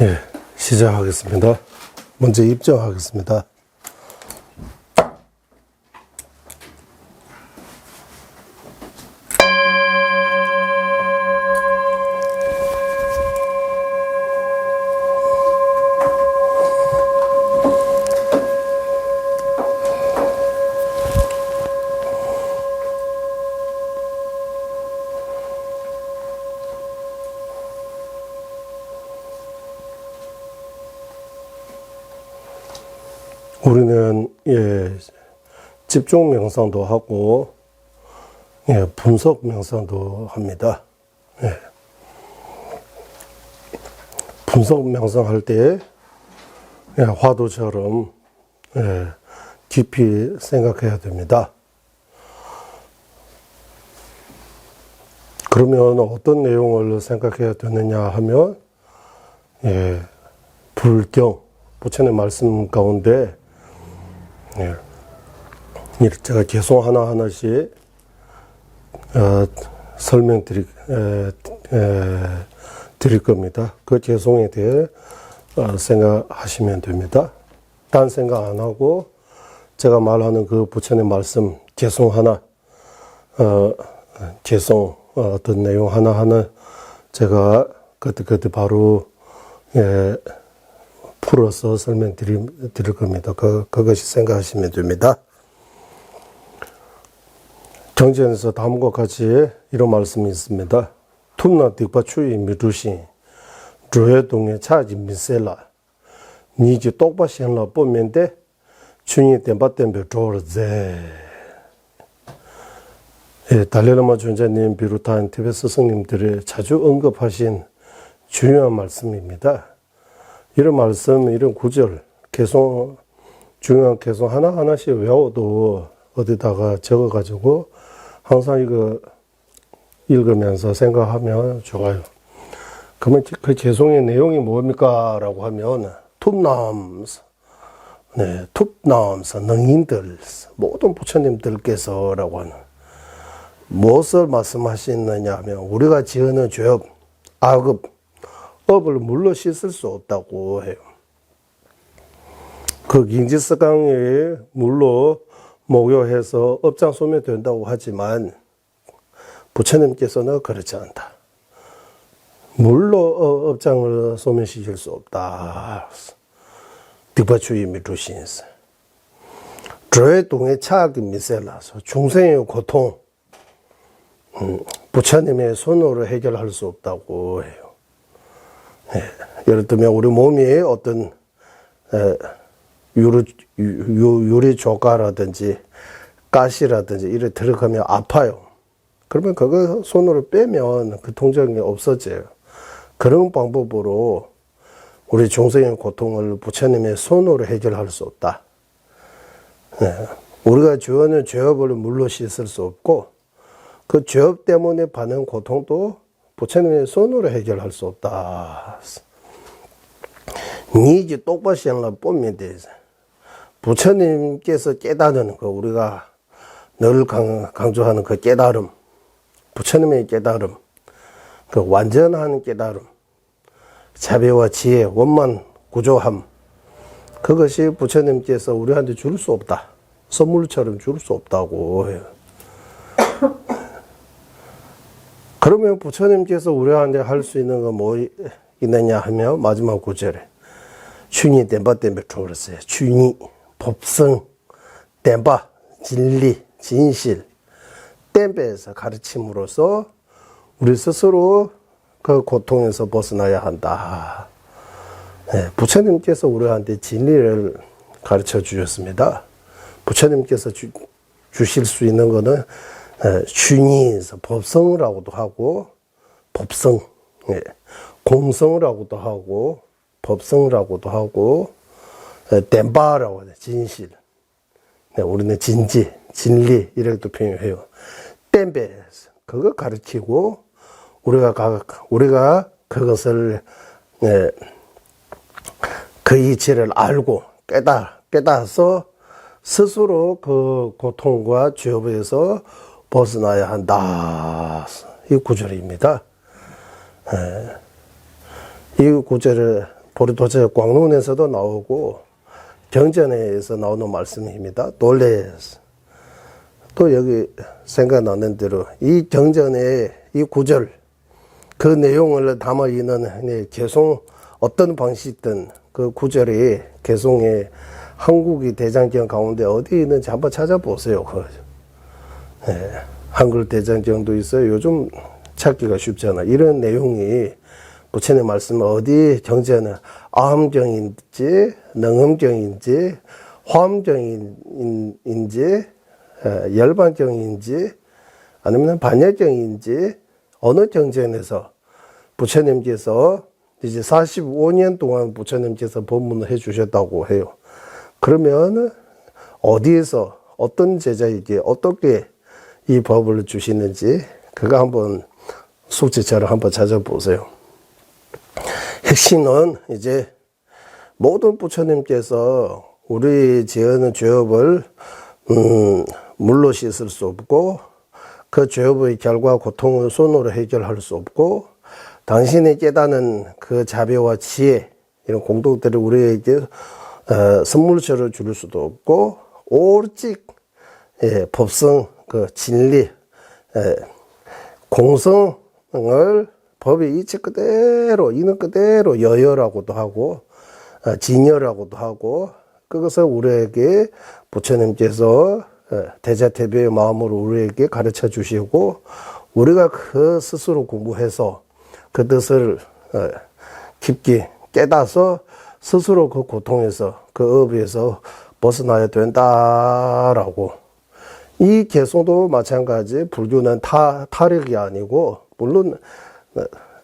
예, 시작하겠습니다. 먼저 입장하겠습니다. 우리는 집중 명상도 하고 분석 명상도 합니다. 분석 명상할 때 화두처럼 깊이 생각해야 됩니다. 그러면 어떤 내용을 생각해야 되느냐 하면 불경, 부처님 말씀 가운데 제가 개송 하나하나씩 설명드릴 겁니다. 그 개송에 대해 생각하시면 됩니다. 딴 생각 안 하고 제가 말하는 그 부처님 말씀 개송 하나, 개송 어떤 내용 하나하나 제가 그때 바로 풀어서 설명드릴 겁니다. 그것이 생각하시면 됩니다. 경전에서 다음과 같이 이런 말씀이 있습니다. 툼나 득바 추이 미루신 주회동에 차지 미셀라 니지 똑바 시행라 보면데 춘이 땜바 땜베 조르제 달레라마 존자님 비롯한 티베트 스승님들이 자주 언급하신 중요한 말씀입니다. 이런 말씀, 이런 구절, 개송, 중요한 개송 하나하나씩 외워도 어디다가 적어가지고 항상 이거 읽으면서 생각하면 좋아요. 그러면 그 개송의 내용이 뭡니까? 라고 하면, 톱남스, 톱남스, 능인들, 모든 부처님들께서 라고 하는, 무엇을 말씀하시느냐 하면, 우리가 지으는 죄업, 악업, 업을 물러 씻을 수 없다고 해요. 그 긴지스강에 물로 목욕해서 업장 소멸된다고 하지만 부처님께서는 그렇지 않다. 물로 업장을 소멸시킬 수 없다. 득바추이 미루신스. 죄동의 차악이 미셀라서 중생의 고통 부처님의 손으로 해결할 수 없다고 해요. 예를 들면 우리 몸이 어떤 유리 조가라든지 가시라든지 이래 들어가면 아파요. 그러면 그거 손으로 빼면 그 통증이 없어져요. 그런 방법으로 우리 중생의 고통을 부처님의 손으로 해결할 수 없다. 우리가 주어는 죄업을 물로 씻을 수 없고 그 죄업 때문에 받는 고통도 부처님의 손으로 해결할 수 없다. 니지 똑바시행라 뽐면 돼. 부처님께서 깨달은 거, 우리가 늘 강조하는 그 깨달음, 부처님의 깨달음, 그 완전한 깨달음, 자비와 지혜, 원만 구조함, 그것이 부처님께서 우리한테 줄 수 없다. 선물처럼 줄 수 없다고 해요. 그러면 부처님께서 우리한테 할 수 있는 건 뭐 있느냐 하면 마지막 구절에 춘이 땜바 땜베 초르세 춘이 법성 땜바 진리 진실 땜베에서 가르침으로써 우리 스스로 그 고통에서 벗어나야 한다. 부처님께서 우리한테 진리를 가르쳐 주셨습니다. 부처님께서 주실 수 있는 거는 춘이에서 법성이라고도 하고 법성, 공성이라고도 하고 법성이라고도 하고 댐바라고 하죠. 진실. 우리는 진지, 진리 이렇게도 표현해요. 댐베 그거 가르치고 우리가 그것을 그 이치를 알고 깨달아서 스스로 그 고통과 죄업에서 벗어나야 한다. 이 구절입니다. 이 구절을 보리도체 광론에서도 나오고 경전에서 나오는 말씀입니다. 논례에서. 또 여기 생각나는 대로 이 경전의 이 구절, 그 내용을 담아 있는 개송 어떤 방식든 그 구절이 개송의 한국이 대장경 가운데 어디에 있는지 한번 찾아보세요. 한글 대장경도 있어요. 요즘 찾기가 쉽잖아. 이런 내용이 부처님 말씀 어디 경전은 아함경인지 능음경인지 화엄경인지 열반경인지 아니면 반야경인지 어느 경전에서 부처님께서 이제 45년 동안 부처님께서 법문을 해 주셨다고 해요. 그러면 어디에서 어떤 제자에게 어떻게 이 법을 주시는지 그거 한번 숙제처럼 한번 찾아보세요. 핵심은 이제 모든 부처님께서 우리 지은 죄업을 물로 씻을 수 없고 그 죄업의 결과 고통을 손으로 해결할 수 없고 당신이 깨닫는 그 자비와 지혜 이런 공덕들을 우리에게 선물처럼 줄 수도 없고 오직 법성 그 진리 공성을 법의 이치 그대로 있는 그대로 여여라고도 하고 진여라고도 하고 그것을 우리에게 부처님께서 대자태배의 마음으로 우리에게 가르쳐 주시고 우리가 그 스스로 공부해서 그 뜻을 깊이 깨닫서 스스로 그 고통에서 그 업에서 벗어나야 된다라고. 이 개송도 마찬가지. 불교는 타력이 아니고 물론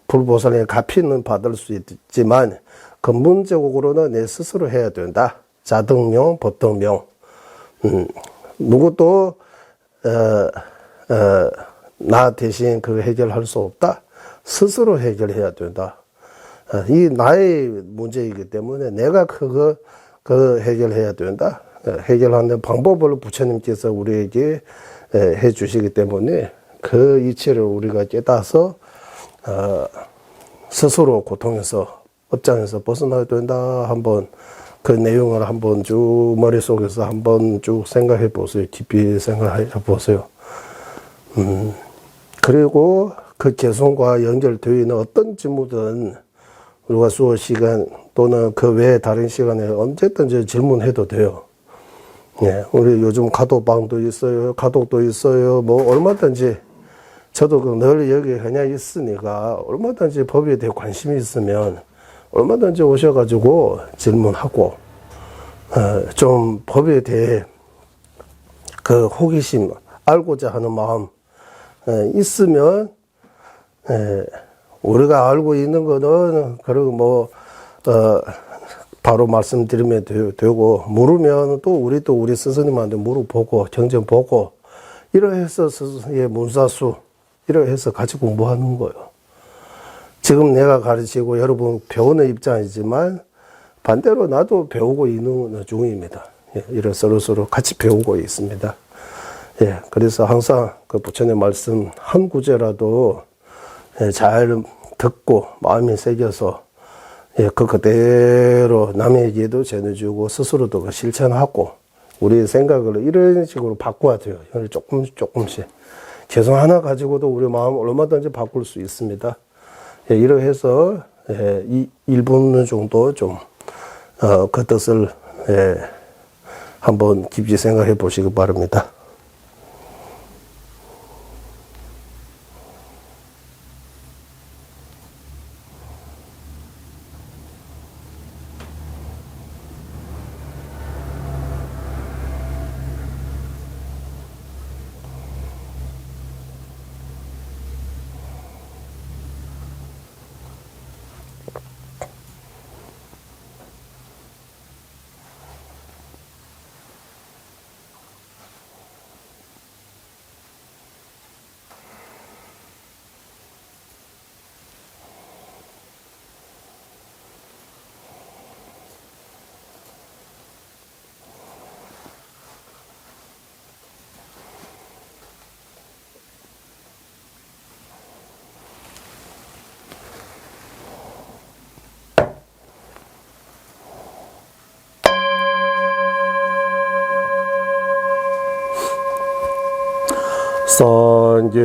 불보살의 가피는 받을 수 있지만 근본적으로는 내 스스로 해야 된다. 자등명, 법등명. 누구도 나 대신 그 해결할 수 없다. 스스로 해결해야 된다. 이 나의 문제이기 때문에 내가 그거 해결해야 된다. 해결하는 방법을 부처님께서 우리에게 해 주시기 때문에 그 이치를 우리가 깨닫서 스스로 고통에서 업장에서 벗어나야 된다. 한번 그 내용을 한번 쭉 머릿속에서 한번 쭉 생각해 보세요. 깊이 생각해 보세요. 그리고 그 개성과 연결되어 있는 어떤 질문든 우리가 수업 시간 또는 그 외에 다른 시간에 언제든지 질문해도 돼요. 예, 우리 요즘 가독방도 있어요. 가독도 있어요. 뭐 얼마든지 저도 늘 여기 그냥 있으니까 얼마든지 법에 대해 관심이 있으면 얼마든지 오셔가지고 질문하고 좀 법에 대해 그 호기심 알고자 하는 마음 있으면 우리가 알고 있는 거는 그리고 바로 말씀드리면 되고 모르면 또 우리 스승님한테 물어보고 경전 보고 이러해서 스승의 문사수 이러해서 같이 공부하는 거예요. 지금 내가 가르치고 여러분 배우는 입장이지만 반대로 나도 배우고 있는 중입니다. 이런 서로 같이 배우고 있습니다. 예, 그래서 항상 그 부처님 말씀 한 구절라도 잘 듣고 마음이 새겨서 그 그대로 남에게도 전해주고 스스로도 실천하고 우리의 생각을 이런 식으로 바꿔야 돼요. 조금씩. 개성 하나 가지고도 우리 마음 얼마든지 바꿀 수 있습니다. 이러해서 1분 정도 좀 그 뜻을 한번 깊이 생각해 보시기 바랍니다. 산계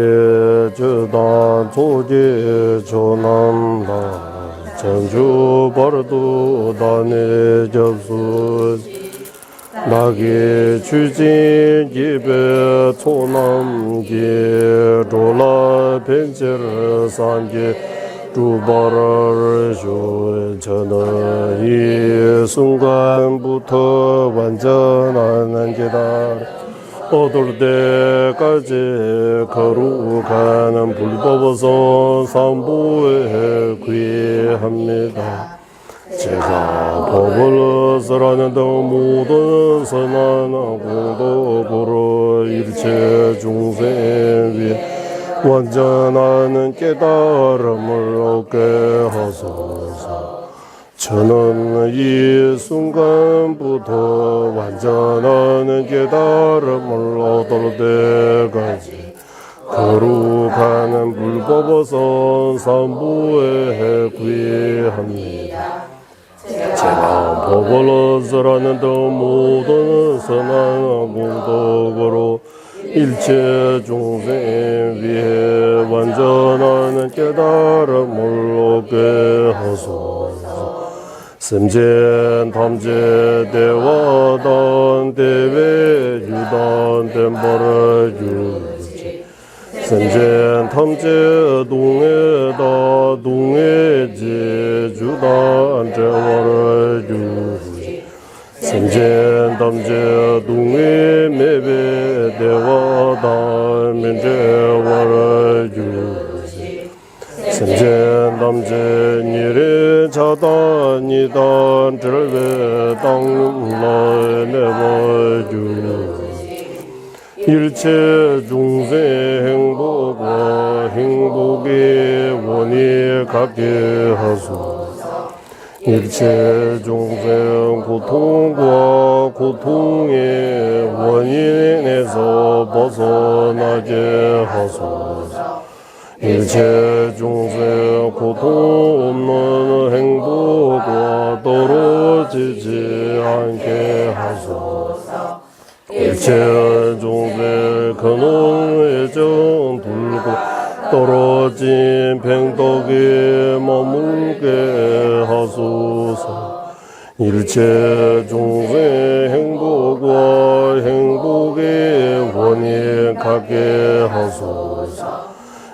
주단 조지 조남다 전주 버르도 단에 접수 나게 추진 집에 초남기 로라 벤처 산계 두바를 주 저는 이 순간부터 완전한 계단 얻을 때까지 거룩하는 불법에서 삼부에 귀합니다. 제가 법을 쓰라는 등 모든 선한 공덕으로 일체 중생 위에 완전한 깨달음을 얻게 하소서. 저는 이 순간부터 완전한 깨달음을 얻을 때까지 거룩하는 불법에서 삼부에 귀합니다. 제가 법을 쓰라는 등 모든 선한 공덕으로 일체 중생 위에 완전한 깨달음을 얻게 하소서. semjen tamje dewa dan deve yudan dembara yuji semjen tamje dunge da dunge je judan dewara yuji semjen tamje dunge mebe dewa dan menjewara yuji semjen tamje nire 차단이단 절배 당나에 내버주 일체 중생 행복과 행복의 원이 갖게 하소서. 일체 중생 고통과 고통의 원인에서 벗어나게 하소서. 일체 중생 고통 없는 행복과 떨어지지 않게 하소서. 일체 중생 근원의 정 들고 떨어진 팽덕에 머물게 하소서. 일체 중생 행복과 행복의 원인 갖게 하소서.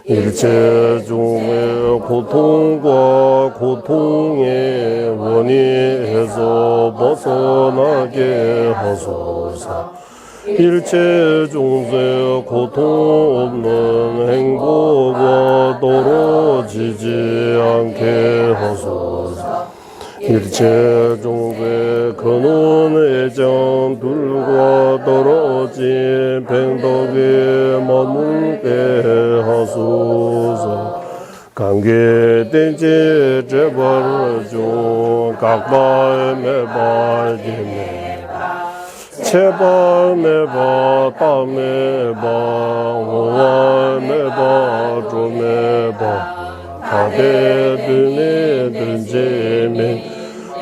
일체 중의 고통과 고통의 원인에서 벗어나게 하소서. 일체 중생 고통 없는 행복과 떨어지지 않게 하소서. 일체 중생 근원 애정들과 떨어진 팽덕에 머물게 하소서. 관계된지 제발 중 각발 매발 기매바 제발 매바 따매바 오와 매바 조매바 다대드네 든제매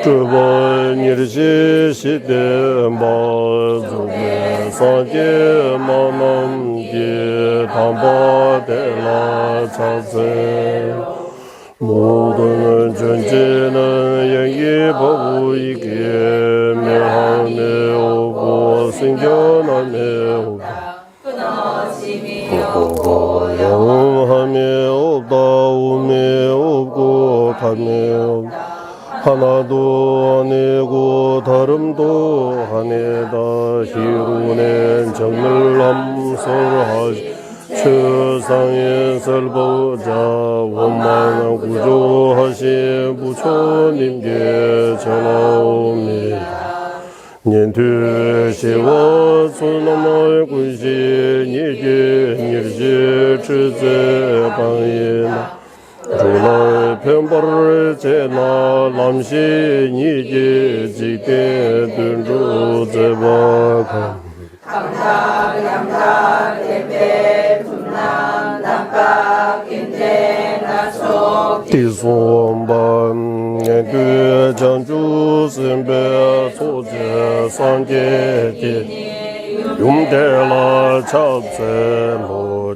주번 일시 시대 마주에 산계 만남기 담바대라 차세 모든 존재는 영이 법이기에 멸함에 오고 생겨남에 오고 영함에 없다 오매 없고 감에 없다 하나도 아니고 다름도 아니다. 희루는 정말 남설하시 최상의 설보자 원만한 구조하신 부처님께 전하옵니다. 년퇴시와 수남의 군신 일제 추제방이나 주나 편벌을 제나 남신이지 지대 든주 제바가 감각 대배 분남 남각 인대 나속 디손반 그 전주 선배 소재 산계디 용대라 잡세 모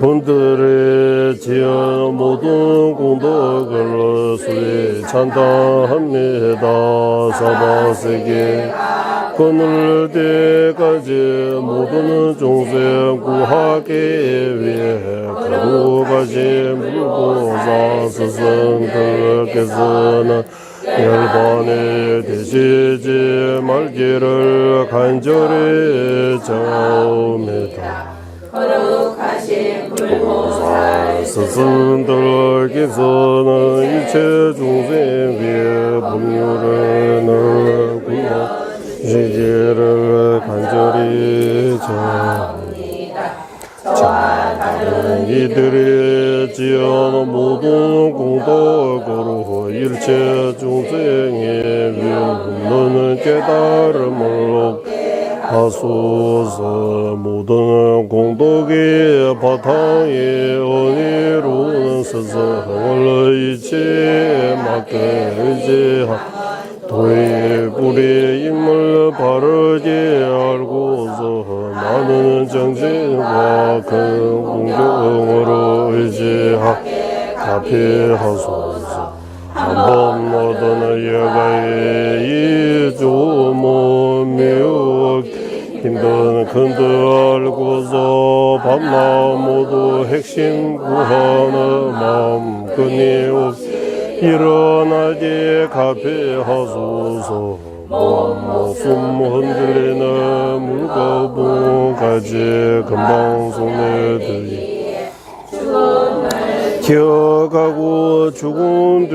본들의 지은 모든 공덕을 수리 찬양합니다. 사바세계 그늘 때까지 모든 종생 구하기 위해 거룩하신 물보사 스승들께서는 열반에 되시지 말기를 간절히 청합니다. 거룩하신 불보살 스승들께서는 일체 중생 위에 법률을 구하시기를 간절히 청합니다. 저와 다른 이들이 지은 모든 공덕으로 일체 중생의 위험없는 깨달음을 얻게 하소서. 모든 공덕의 바탕에 은혜로운 스승을 이치에 맡게 의지하고 도의 불의 인물 바르게 알고서 나는 정진과 큰 공경으로 의지하게 답해하소서. 한번 얻은 예가의 이조모 매우 힘든 큰들 알고서 밤낮 모두 핵심 구하는 마음 끊임없이 일어나게 갚해하소서. 몸숨 흔들리는 물거분까지 금방 손에 들이 기어가고 죽은 뒤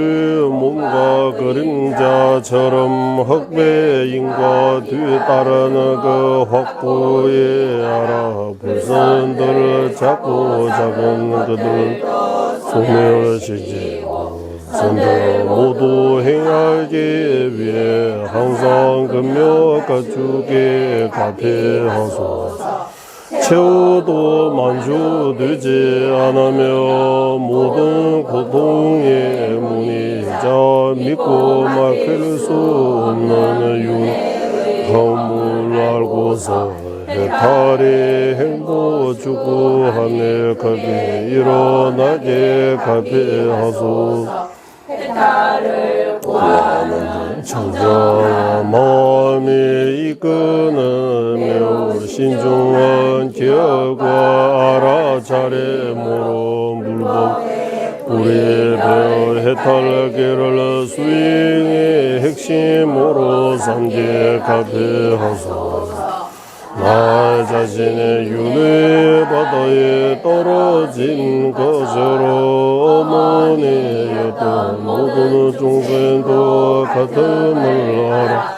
몸과 그림자처럼 흑배인과 뒤따르는 그 확보에 알아 불선들을 잡고 작은 그들 소멸시지 선들 모두 행하기 위해 항상 금욕 가축에 갚해하소서. 채워도 만족되지 않으며 모든 고통의 문이자 믿고 막힐 수 없는 유감을 알고서 해탈의 행보 주구하며 값이 일어나게 갚해하소서. 해탈을 구하는 청정한 마음이 이끄는 매우 신중한 기억과 알아차림으로 물복 우리의 배울 해탈길을 수행의 핵심으로 삼게 갚해하소서. 나 자신의 윤회 바다에 떨어진 것으로 어머니였던 모든 종생도 같음을 알아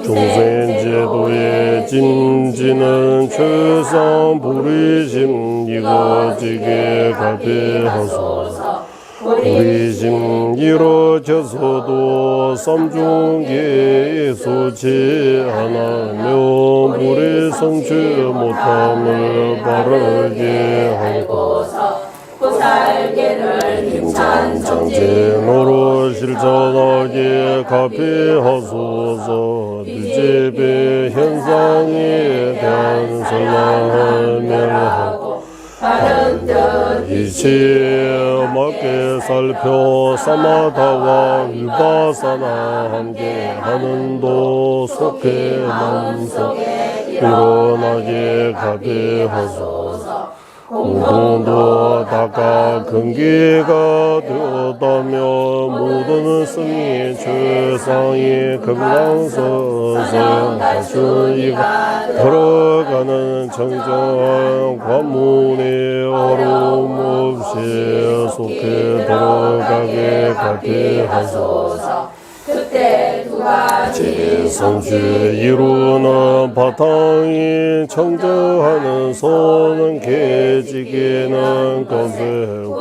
종생 제도의 짐지는 최상 부리심 이거지게 갚해하소서. 부리심 이루어져서도 삼중계에 소치 않으며 불의 성취 못함을 바르게 하고서 보살계를 힘찬 정진으로 실천하게 갚해하소서. 늦집의 현상에 대한 설명을 멸하고 바른 뜻 이치에 맞게 살펴 사마다와 위바사나 함께 하는도 속해 마음속에 일어나게 갚해하소서. 공동도 닦아 근기가 되었다며 모든 승리 최상의 금강서서 가춘이가 들어가는 정정 관문에 어려움 없이 속해 들어가게 갚해하소서. 그때 두 가지 성취 이루는 바탕이 청정하는 손은 개지기는 것에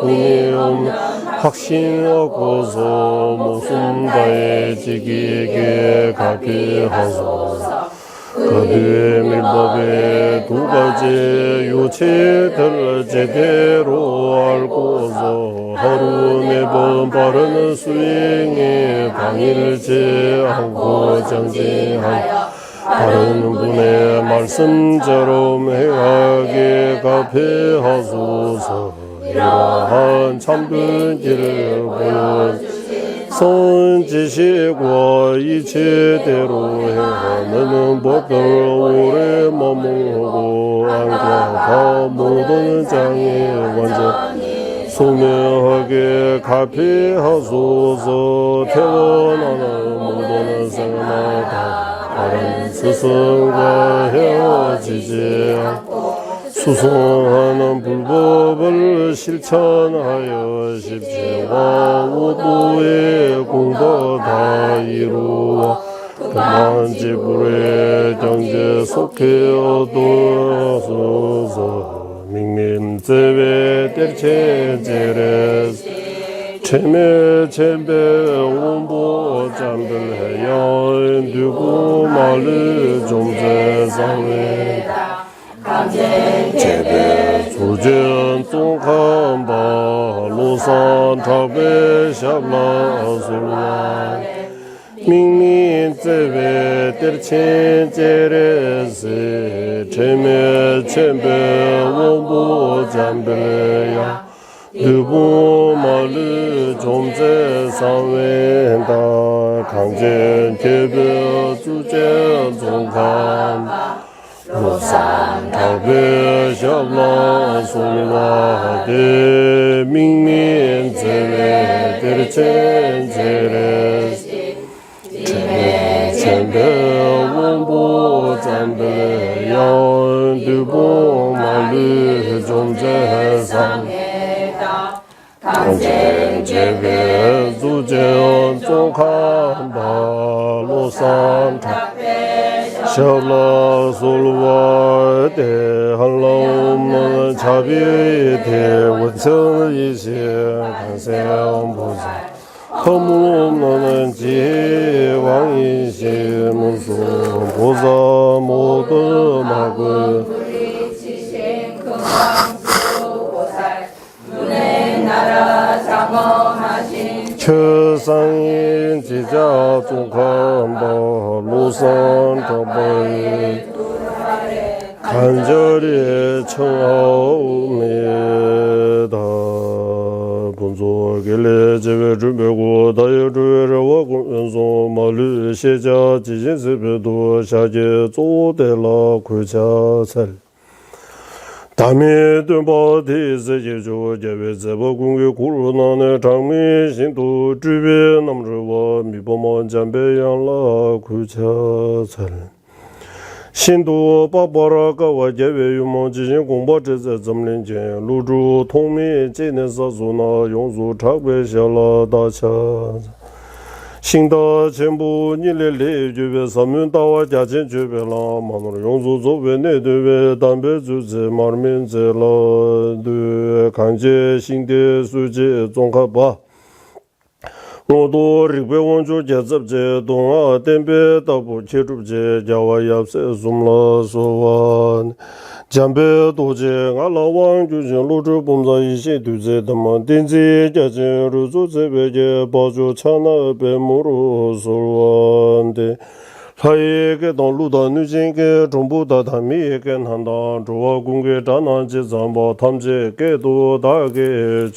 꿈이 없는 확신 얻고서 목숨 다해 지키게 갚해하소서. 그들의 밀법의 두 가지 요체들을 제대로 알고서 하루 매번 바르는 수행에 방해를 제하고 정진하여 다른 분의 말씀처럼 행하게 갚해하소서. 이러한 참된 길을 보여주시고 선지식과 이치대로 행하는 법들 오래 머무르고 안과 모든 장애 완전히 소명하게 갚해하소서. 태어나는 모든 생마다 다른 스승과 헤어지지 않고 수송하는 불법을 실천하여 십지와 오도의 공부 다 이루어 그만 지불의 경제 속해 얻어소서. 민민제외 뗄체제레스 체매 체배 온보 잠들해야 두고 말을 좀제상회 제배 수전 동한바 로산 타베 샤블라술라 민민제외 뗄체제레스 체매 체배 온보 잠들해야 두고 말을 좀제상회다 강제 개별 주제 종간 로산 타베 샤블라 솔라 데 민민제외 뗄체제레스 체베 원보 잠들 연두보 말을 좀제상 강제제배 주제원 종한바 로산 샤블라 솔와 대한라옴 자비의 대원천이시 강세음보사 허무없는 지왕이시 무수 보사 모두 마구 최상인 지자 종한바 로산 타바이 간절히 청하옵니다. 본소길래 제외 준비고 다이르와 공연소 말리 시자 지진세배도 샤제 조대라 구자살 다음에 든바디스 제조 제베제보 공개 코로나네 장미 신도 주변 남르와 미범원 잠배양라 구차살 신도 바바라가와 제외 유mon지신 공바제제 점린제 루주 통미 제네사소나 용수 착배샬라 다차 신다 전부 니레레 주베 삼윤다와 자진 주베라 마노 용수 조베네 되베 담베 주제 마르멘제라 드 간제 신데 수제 종가바 모두 리베 원조 제접제 동아 덴베 더부 체줍제 자와yap세 숨라 소완 잠배 도제 알라왕 주진 로주 본자 이시 두제 담만 딘지 자진 루조 제베제 바조 차나 베모로 소완데 하이게 동루다 누진게 정보다 담이게 한다 조와 공개 단한지 잠바 탐제 깨도 다게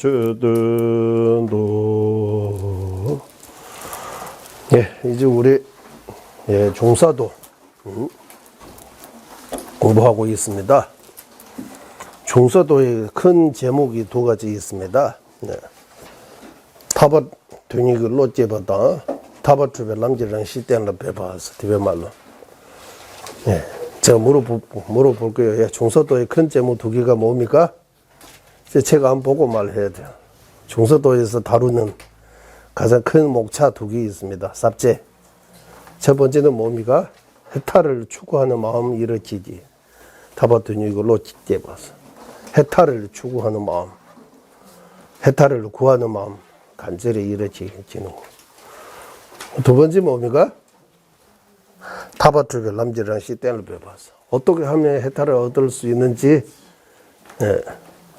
주든도 예 이제 우리 예 종사도 공부하고 있습니다. 종사도의 큰 제목이 두 가지 있습니다. 네. 타바 되니그 로제바다 타바 주베 남지랑 시대나 배봐서 디베말로. 예. 제가 물어볼 거예요. 예, 종사도의 큰 제목 두 개가 뭡니까? 이제 제가 안 보고 말해야 돼요. 종사도에서 다루는 가장 큰 목차 두 개 있습니다. 삽제. 첫 번째는 뭡니까? 해탈을 추구하는 마음 일으키기. 타바더니 이걸로 찢겨봐서. 해탈을 추구하는 마음. 해탈을 구하는 마음. 간절히 일으키는 거. 두 번째 뭡니까? 타바투별 남지랑 시대를 배워봐서. 어떻게 하면 해탈을 얻을 수 있는지, 예,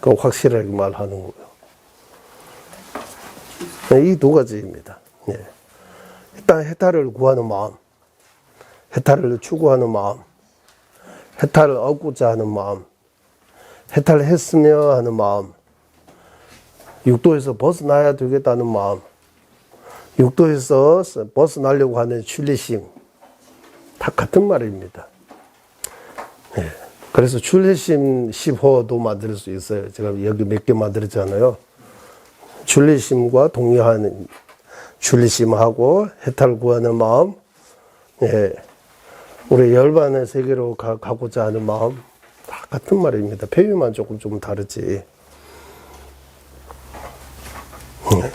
그 확실하게 말하는 거예요. 이 두 가지입니다. 예. 일단 해탈을 구하는 마음. 해탈을 추구하는 마음, 해탈을 얻고자 하는 마음, 해탈을 했으며 하는 마음, 육도에서 벗어나야 되겠다는 마음, 육도에서 벗어나려고 하는 출리심, 다 같은 말입니다. 예. 그래서 출리심 10호도 만들 수 있어요. 제가 여기 몇 개 만들었잖아요. 출리심과 동의하는 출리심하고 해탈을 구하는 마음, 예. 우리 열반의 세계로 가고자 하는 마음, 다 같은 말입니다. 표현만 조금 다르지. 예.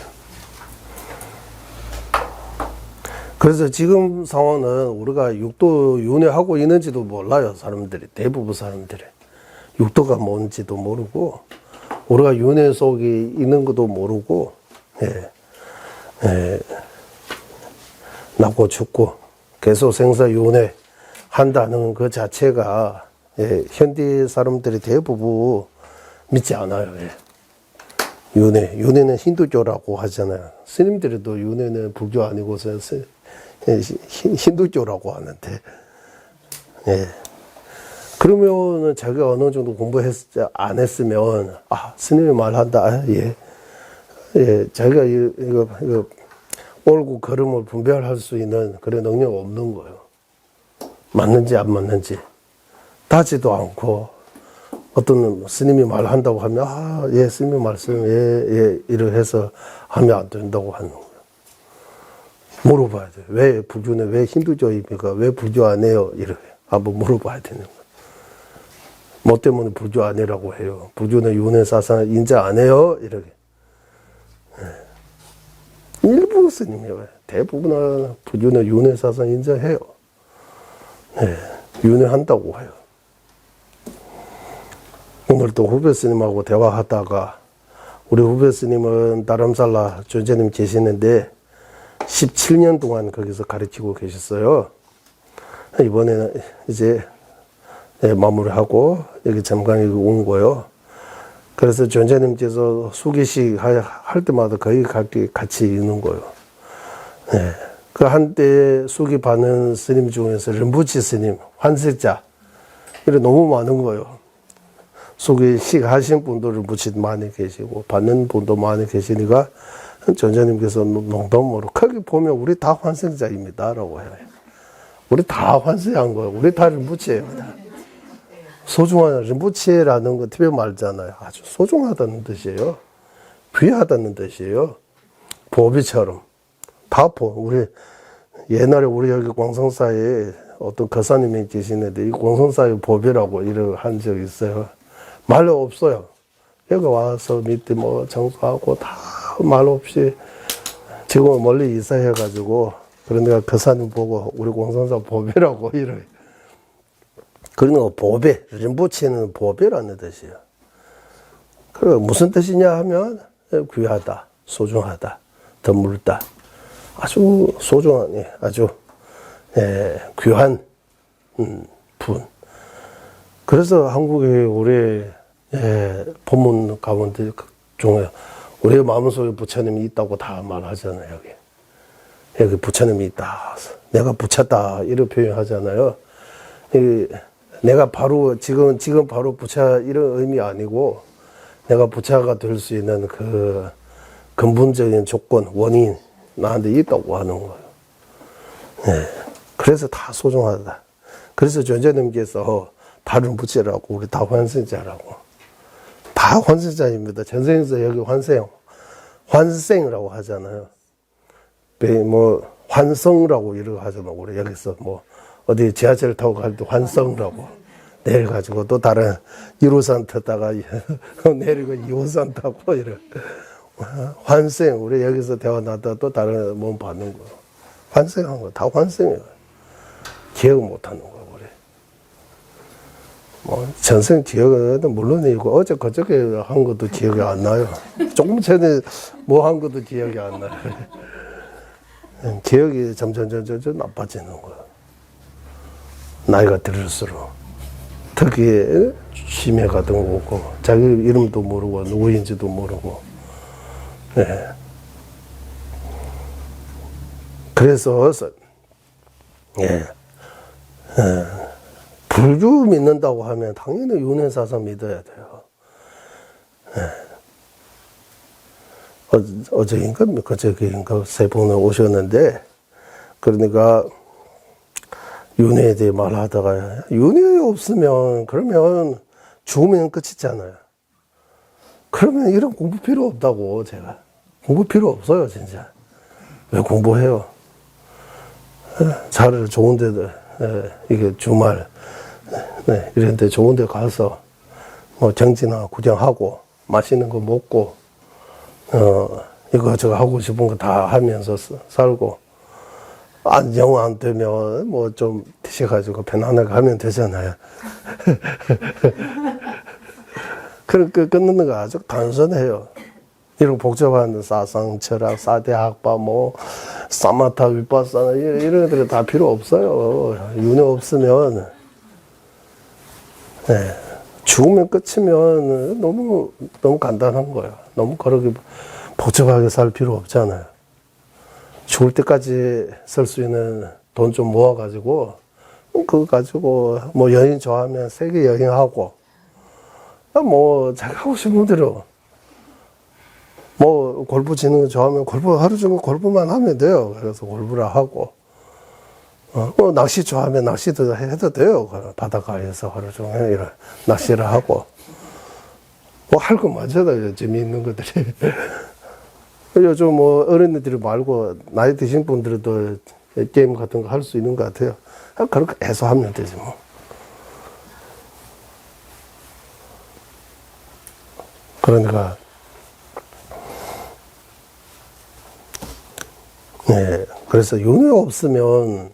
그래서 지금 상황은 우리가 육도 윤회하고 있는지도 몰라요. 사람들이, 대부분 사람들이. 육도가 뭔지도 모르고, 우리가 윤회 속에 있는 것도 모르고, 예. 예. 낳고 죽고 계속 생사 윤회 한다는 그 자체가, 예. 현대 사람들이 대부분 믿지 않아요. 예. 윤회는 힌두교라고 하잖아요. 스님들도 윤회는 불교 아니고서 힌두교라고 하는데, 예. 그러면은 자기가 어느 정도 안 했으면, 아, 스님이 말한다. 아, 예. 예. 자기가 이거 옳고 그름을 분별할 수 있는 그런 능력 없는 거예요. 맞는지 안 맞는지. 따지도 않고, 어떤 스님이 말한다고 하면, 아, 예, 스님이 말씀, 예, 이렇게 해서 하면 안 된다고 하는 거예요. 물어봐야 돼요. 왜 불교는 왜 힌두교입니까? 왜 불교 안 해요? 이렇게 한번 물어봐야 되는 거예요. 뭐 때문에 불교 안 해라고 해요? 불교는 윤회사상 인정 안 해요? 이렇게. 네. 일부 스님이에요. 대부분은 불교는 윤회사상 인정해요. 네. 윤회한다고 해요. 오늘 또 후배 스님하고 대화하다가, 우리 후배 스님은 다람살라 존재님 계시는데 17년 동안 거기서 가르치고 계셨어요. 이번에는 이제 마무리하고 여기 잠깐 온 거예요. 그래서 존재님께서 수기식 할 때마다 거의 같이 있는 거예요. 네. 그 한때 수기 받는 스님 중에서 림부치 스님, 환색자, 이래 너무 많은 거예요. 수기식 하신 분도 림부치 많이 계시고 받는 분도 많이 계시니까 전자님께서 농담으로 크게 보면 우리 다 환생자입니다 라고 해요. 우리 다 환생한 거예요. 우리 다 림부치예요. 소중한 림부치라는 거 TV에 말잖아요. 아주 소중하다는 뜻이에요. 귀하다는 뜻이에요. 보비처럼. 다 우리 옛날에 우리 여기 광성사에 어떤 거사님이 계시는데 이 광성사의 보비라고 이렇게 한 적이 있어요. 말로 없어요. 여기 와서 밑에 뭐 청소하고 다 말 없이 지금 멀리 이사해가지고 그러니까 거사님 보고 우리 공산사 보배라고 이래. 그러니까 보배, 림부치는 보배라는 뜻이에요. 그 무슨 뜻이냐 하면 귀하다, 소중하다, 드물다, 아주 소중한, 아주 귀한 분. 그래서 한국에 우리 법문 가운데 중에 우리 마음속에 부처님이 있다고 다 말하잖아요. 여기 부처님이 있다. 내가 부처다. 이렇게 표현하잖아요. 내가 바로 지금 바로 부처 이런 의미 아니고 내가 부처가 될 수 있는 그 근본적인 조건, 원인 나한테 있다고 하는 거예요. 네. 그래서 다 소중하다. 그래서 존재님께서 다른 부처라고 우리 다 환생자라고. 다 환생자입니다. 전생에서 여기 환생이라고 하잖아요. 뭐 환성이라고 이러고 하잖아요. 우리 여기서 뭐 어디 지하철 타고 갈 때 환성이라고 내려가지고 또 다른 1호선 타다가 내리고 2호선 타고 이래. 환생. 우리 여기서 대화 나다가 또 다른 몸 받는 거. 환생한 거. 다 환생이에요. 기억 못 하는 거. 뭐, 전생 기억은 물론이고, 어제 그저께 한 것도 기억이 안 나요. 조금 전에 뭐 한 것도 기억이 안 나요. 기억이 점점 나빠지는 거예요. 나이가 들을수록. 특히, 치매 같은 거 오고, 자기 이름도 모르고, 누구인지도 모르고, 네. 그래서, 예. 불교 믿는다고 하면 당연히 윤회사상 믿어야 돼요. 어제인가 그저께인가 세 번을 오셨는데, 그러니까 윤회에 대해 말하다가 윤회 없으면 그러면 죽으면 끝이잖아요. 그러면 이런 공부 필요 없다고. 제가 공부 필요 없어요 진짜. 왜 공부해요? 차라리 좋은 데들, 이게 주말 이런 데 좋은 데 가서 뭐 정지나 구경하고 맛있는 거 먹고 이거 저거 하고 싶은 거 다 하면서 살고, 영 안 되면 뭐 좀 드셔가지고 편안하게 하면 되잖아요. 그렇게 끊는 거 아주 단순해요. 이런 복잡한 사상, 철학, 사대 학파, 뭐 사마타, 위파사나 이런 것들이 다 필요 없어요. 윤회 없으면 죽으면 끝이면 너무 간단한 거예요. 너무 그렇게 복잡하게 살 필요 없잖아요. 죽을 때까지 쓸 수 있는 돈 좀 모아가지고, 그거 가지고, 뭐 여행 좋아하면 세계 여행하고, 뭐 자기 하고 싶은 대로, 뭐 골프 치는 거 좋아하면 골프 하루 종일 골프만 하면 돼요. 그래서 골프를 하고, 뭐 낚시 좋아하면 낚시도 해도 돼요. 바닷가에서 하루 종일 이런 낚시를 하고, 뭐 할 거 많잖아요. 재미있는 것들이. 요즘 뭐 어린이들이 말고 나이 드신 분들도 게임 같은 거 할 수 있는 것 같아요. 그렇게 해서 하면 되지 뭐. 그러니까 그래서 윤회 없으면,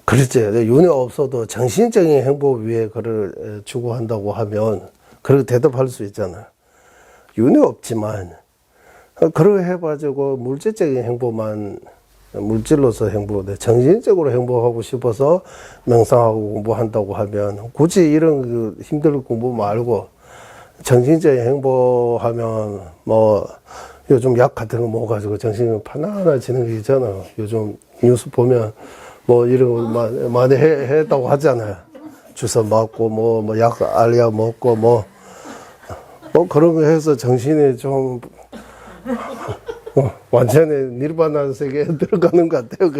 그렇지, 윤회 없어도 정신적인 행복 위해 그를 추구한다고 하면 그렇게 대답할 수 있잖아요. 윤회 없지만 그렇게 해가지고 물질적인 행복만, 물질로서 행복인데 정신적으로 행복하고 싶어서 명상하고 공부한다고 하면, 굳이 이런 그 힘든 공부 말고 정신적인 행복하면, 뭐 요즘 약 같은 거 먹어가지고 정신이 편안해지는 게 있잖아요. 요즘 뉴스 보면 뭐 이런 거 많이 했다고 하잖아요. 주사 맞고 뭐 약 알약 먹고 뭐 그런 거 해서 정신이 좀 완전히 니르바나 세계에 들어가는 것 같아요.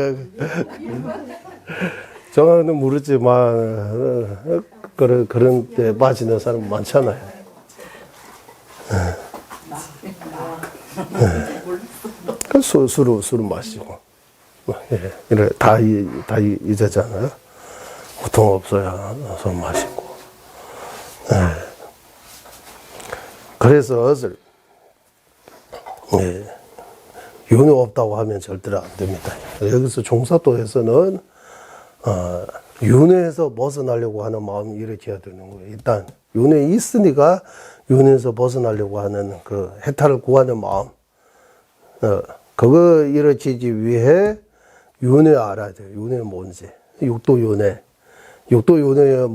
저는 모르지만 그런 데 빠지는 사람 많잖아요. 술을 마시고, 이래 다 잊었잖아요. 고통 없어야 술 마시고. 그래서 윤회 없다고 하면 절대로 안 됩니다. 여기서 종사도에서는 윤회에서 벗어나려고 하는 마음이 일으켜야 되는 거예요. 일단 윤회 있으니까 윤회에서 벗어나려고 하는 그 해탈을 구하는 마음, 그거 일으키기 위해 윤회 알아야 돼요. 윤회는 뭔지. 육도윤회. 육도윤회에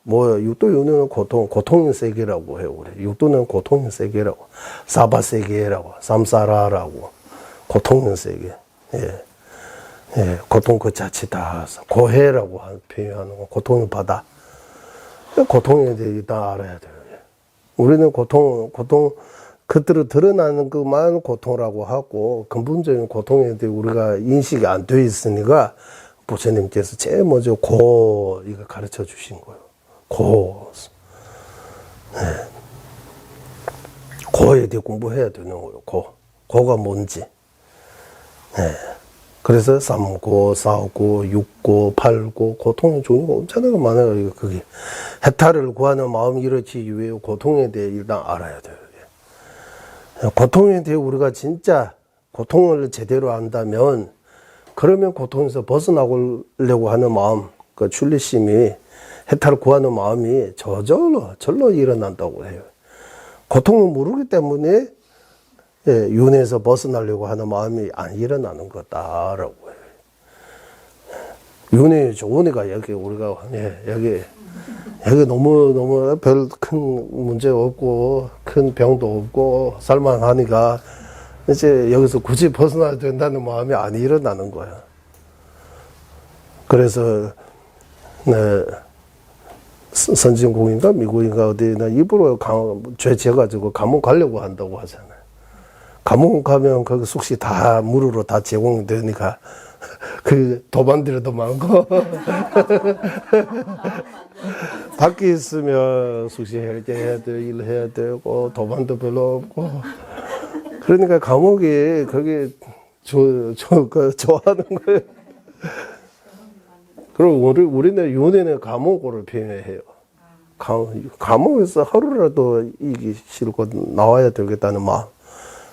육도윤회는 고통의 세계라고 해요. 우리 육도는 고통의 세계라고, 사바세계라고, 삼사라라고, 고통의 세계. 고통 그 자체다. 고해라고 표현하는 거, 고통의 바다. 고통에 대해 일단 알아야 돼요. 우리는 고통, 그들을 드러나는 것만 고통이라고 하고, 근본적인 고통에 대해 우리가 인식이 안 돼 있으니까, 부처님께서 제일 먼저 이거 가르쳐 주신 거예요. 고에 대해 공부해야 되는 거예요. 고가 뭔지. 그래서 3고, 4고, 6고, 8고, 고통의 종류가 엄청나게 많아요. 그게 해탈을 구하는 마음이 일으키기 위해 고통에 대해 일단 알아야 돼요. 고통에 대해 우리가 진짜 고통을 제대로 안다면, 그러면 고통에서 벗어나려고 하는 마음, 그 출리심이, 해탈을 구하는 마음이 절로 일어난다고 해요. 고통을 모르기 때문에 윤회에서 벗어나려고 하는 마음이 안 일어나는 거다라고 해요. 윤회 좋은 애가 여기 우리가 여기 너무 별 큰 문제 없고 큰 병도 없고 살만하니까 이제 여기서 굳이 벗어나야 된다는 마음이 안 일어나는 거야. 그래서 네, 선진국인가 미국인가 어디나 입으로 죄 지어가지고 감옥 가려고 한다고 하잖아요. 감옥 가면 거기 숙식 다 무료로 다 제공되니까 그 도반들도 많고 밖에 있으면 숙식 해결해야 돼, 일해야 되고 도반도 별로 없고 그러니까 감옥이 거기 좋아하는 거예요. 그리고 우리는 윤회는 감옥으로 표현해요. 감옥에서 하루라도 이기 싫고 나와야 되겠다는 마음.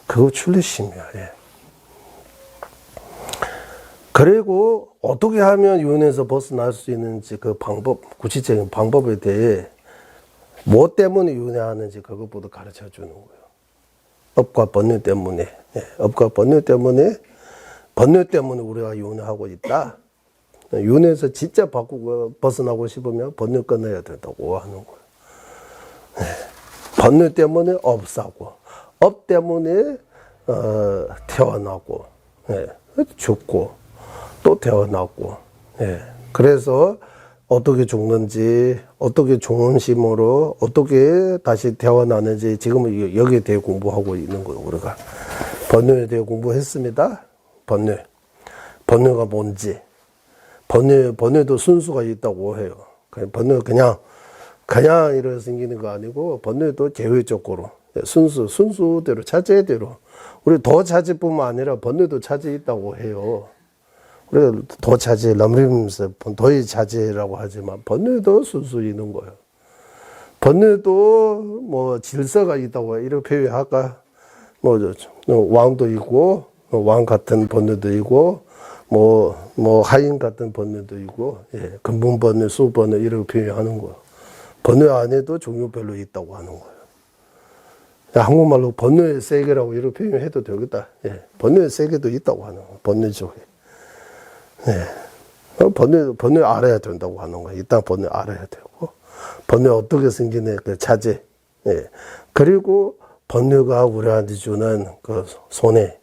그거 출리심이야. 예. 그리고 어떻게 하면 윤회에서 벗어날 수 있는지 그 방법, 구체적인 방법에 대해 뭐 때문에 윤회하는지 그것부터 가르쳐 주는 거예요. 업과 번뇌 때문에. 예. 업과 번뇌 때문에 우리가 윤회하고 있다. 윤회에서 진짜 바꾸고 벗어나고 싶으면 번뇌 끊어야 된다고 하는 거예요. 네. 번뇌 때문에 업사고, 업 때문에 태어나고, 네. 죽고, 또 태어나고. 네. 그래서 어떻게 죽는지, 어떻게 좋은 심으로, 어떻게 다시 태어나는지 지금 여기에 대해 공부하고 있는 거예요. 우리가 번뇌에 대해 공부했습니다. 번뇌가 뭔지. 번뇌도 순수가 있다고 해요. 번뇌 그냥 이렇게 생기는 거 아니고, 번뇌도 계획적으로, 순수대로, 차제대로. 우리 도차제뿐만 아니라 번뇌도 차제 있다고 해요. 우리가 도차제, 람림스, 도의 차제라고 하지만, 번뇌도 순수 있는 거예요. 번뇌도 뭐 질서가 있다고 이렇게 표현할까? 왕도 있고, 왕 같은 번뇌도 있고, 하인 같은 번뇌도 있고, 예, 근본 번뇌, 수 번뇌, 이렇게 표현하는 거예요. 번뇌 안에도 종류별로 있다고 하는 거예요. 한국말로 번뇌의 세계라고 이렇게 표현해도 되겠다. 예, 번뇌의 세계도 있다고 하는 거예요. 번뇌 쪽에. 예. 번뇌 알아야 된다고 하는 거예요. 일단 번뇌 알아야 되고, 번뇌 어떻게 생기는 그 차제. 예. 그리고 번뇌가 우리한테 주는 그 손해,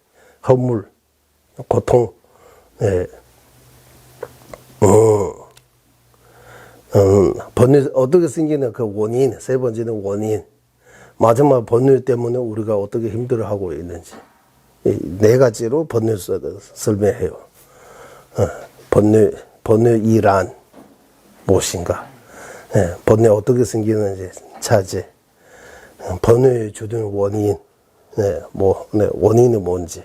허물, 고통, 예. 번뇌 어떻게 생기는 그 원인, 세 번째는 원인. 마지막 번뇌 때문에 우리가 어떻게 힘들어하고 있는지. 네 가지로 번뇌 설명해요. 번뇌 이란 무엇인가. 예. 번뇌 어떻게 생기는지 차제. 번뇌의 주된 원인. 네. 원인이 뭔지.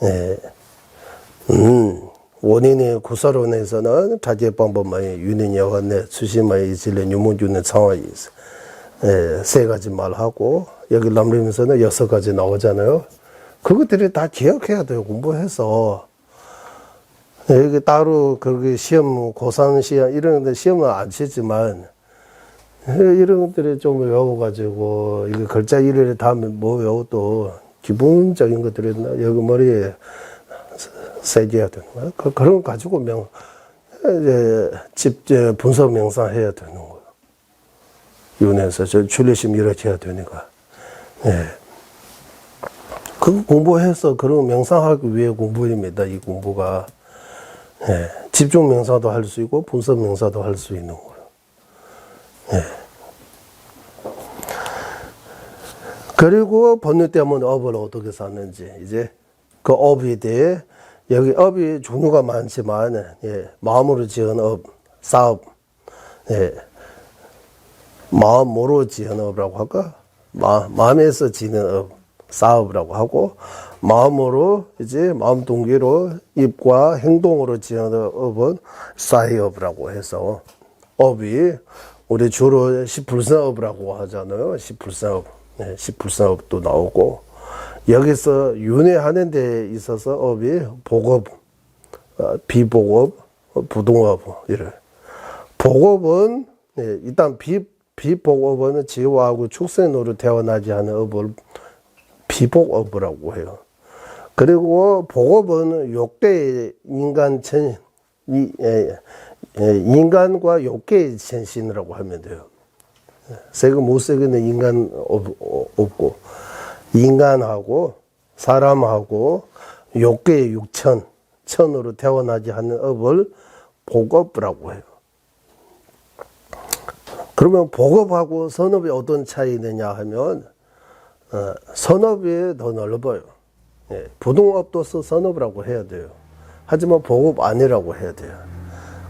예. 원인의 구설원에서는 타제 방법만이 윤인여원내 수심만이 이질래 유문주는 상황이 있어. 예, 세 가지 말하고, 여기 람림에서는 6가지 나오잖아요. 그것들이 다 기억해야 돼요, 공부해서. 여기 따로, 그렇게 시험, 고3 시험, 이런 데 시험은 안 치지만, 이런 것들이 좀 외워가지고, 이거 글자 일일이 다음에 뭐 외워도, 기본적인 것들이 여기 머리에 새겨야 되는 거야. 그런 거 가지고 분석 명상해야 되는 거예요. 윤회에서 출리심 이렇게 해야 되니까. 예. 그거 공부해서 그런 명상하기 위해 공부입니다. 이 공부가. 예. 집중 명상도 할 수 있고 분석 명상도 할 수 있는 거예요. 예. 그리고 번뇌 때문에 업을 어떻게 샀는지 이제 그 업에 대해 여기 업이 종류가 많지만, 예, 마음으로 지은 업, 사업, 예, 마음으로 지은 업이라고 할까? 마음에서 지는 업, 사업이라고 하고, 마음으로, 이제 마음 동기로 입과 행동으로 지은 업은 사회업이라고 해서, 업이, 우리 주로 10불생업이라고 하잖아요. 10불생업. 예, 10불생업도 나오고, 여기서 윤회하는 데 있어서 업이 복업, 비복업, 부동업, 이래. 복업은, 예, 일단 비복업은 지화하고 축생으로 태어나지 않은 업을 비복업이라고 해요. 그리고 복업은 욕계의 인간과 욕계의 전신이라고 하면 돼요. 세금 못 세기는 인간 없고, 인간하고 사람하고 욕계의 천으로 태어나지 않는 업을 복업이라고 해요. 그러면 복업하고 선업이 어떤 차이느냐 하면 선업이 더 넓어요. 예, 부동업도 선업이라고 해야 돼요. 하지만 복업 아니라고 해야 돼요.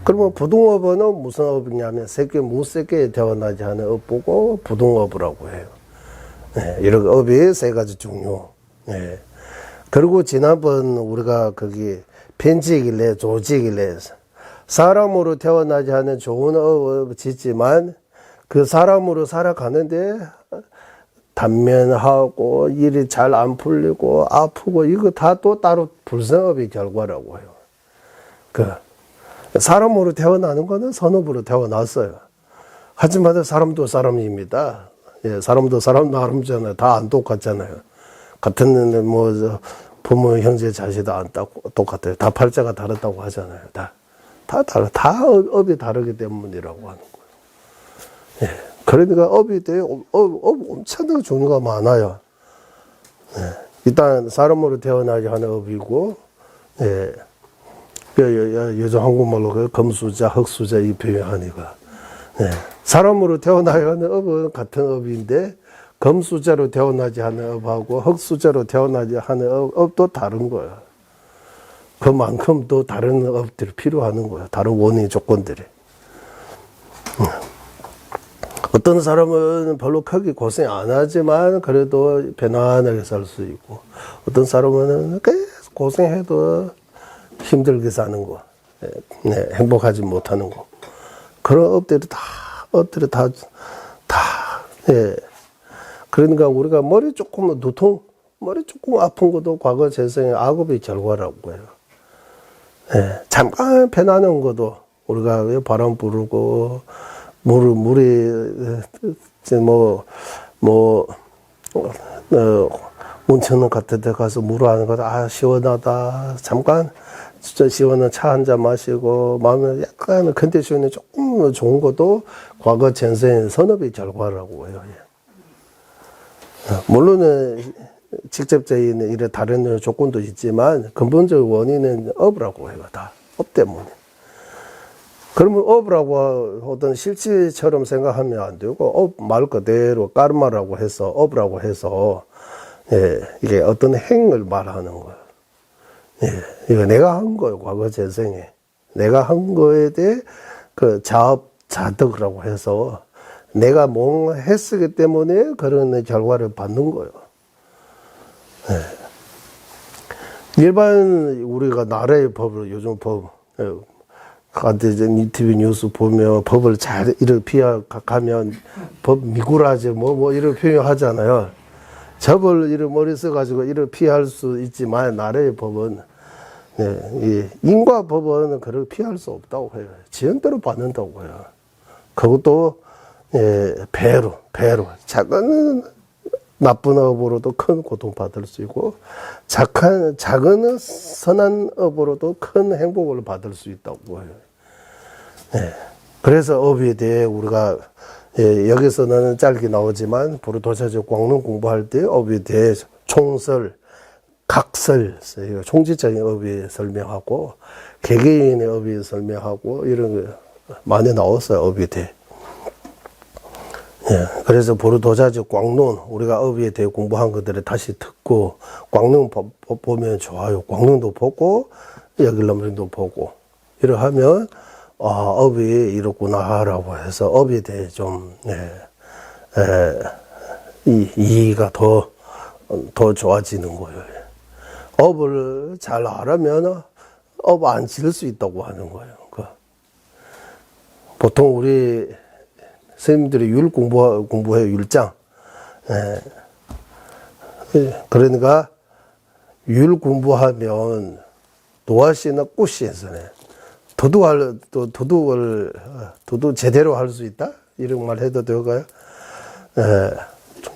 그러면 부동업은 무슨 업이냐면 무새끼에 태어나지 않은 업 보고 부동업이라고 해요. 예, 이런 업이 세 가지 종류. 예. 그리고 지난번 우리가 거기 편지길래 조지길래 사람으로 태어나지 않은 좋은 업을 짓지만 그 사람으로 살아가는데 단면하고 일이 잘 안 풀리고 아프고 이거 다 또 따로 불성업의 결과라고 해요. 그 사람으로 태어나는 거는 선업으로 태어났어요. 하지만 사람도 사람입니다. 예, 사람도 사람 나름잖아요. 다 안 똑같잖아요. 같은 뭐 부모 형제 자식도 안 똑같아요. 다 팔자가 다르다고 하잖아요. 다 업이 다르기 때문이라고 하는 거예요. 예, 그러니까 업이 돼요. 엄청나게 종류가 많아요. 예, 일단 사람으로 태어나지 않은 업이고, 예, 요즘 한국말로 금수자, 흑수자 이 표현하니까. 예, 사람으로 태어나지 않은 업은 같은 업인데, 금수자로 태어나지 않은 업하고 흑수자로 태어나지 않은 업도 다른 거야. 그만큼 또 다른 업들이 필요하는 거야. 다른 원인 조건들이. 어떤 사람은 별로 크게 고생 안 하지만 그래도 편안하게 살 수 있고, 어떤 사람은 계속 고생해도 힘들게 사는 거, 네, 행복하지 못하는 거. 그런 업들이 다, 예. 그러니까 우리가 머리 조금 아픈 것도 과거 재생의 악업의 결과라고 해요. 예. 잠깐 편안한 것도 우리가 왜 바람 부르고, 온천 같은 데 가서 물 하는 거, 시원하다. 잠깐, 진짜 시원한 차 한 잔 마시고, 마음에 약간 컨디션이 조금 좋은 것도 과거 전생의 선업의 결과라고 해요. 물론, 직접적인 이런 다른 조건도 있지만, 근본적 원인은 업이라고 해요. 다. 업 때문에. 그러면 업이라고 어떤 실체처럼 생각하면 안 되고, 업 말 그대로 까르마라고 해서, 업이라고 해서, 예, 이게 어떤 행을 말하는 거예요. 예, 이거 내가 한 거예요, 과거 재생에. 내가 한 거에 대해 그 자업자득이라고 해서, 내가 뭔가 했기 때문에 그런 결과를 받는 거예요. 예. 일반 우리가 나라의 법을, 요즘 법, TV 뉴스 보면 법을 잘 피해가면 법 미꾸라지 이런 표현 하잖아요. 접을 이런 머리 써가지고 이를 피할 수 있지만 나라의 법은, 이 인과 법은 그걸 피할 수 없다고 해요. 지연대로 받는다고 해요. 그것도, 배로. 작은 나쁜 업으로도 큰 고통받을 수 있고, 작은 선한 업으로도 큰 행복을 받을 수 있다고 해요. 그래서 업에 대해 우리가, 여기서는 짧게 나오지만, 부르도자적 광론 공부할 때 업에 대해 총설, 각설, 총지적인 업에 설명하고, 개개인의 업에 설명하고, 이런 거 많이 나왔어요, 업에 대해. 예, 그래서 부르도자적 광론, 우리가 업에 대해 공부한 것들을 다시 듣고, 광론 보면 좋아요. 광론도 보고, 여길럼도 보고, 이러 하면, 업이 이렇구나라고 해서 업에 대해 좀, 이해가 더 좋아지는 거예요. 업을 잘 알면 업 안 지을 수 있다고 하는 거예요. 보통 우리 선생님들이 율 공부해요, 율장. 그러니까 율 공부하면 도화씨나 꽃씨에서는 도둑을 제대로 할 수 있다? 이런 말 해도 될까요?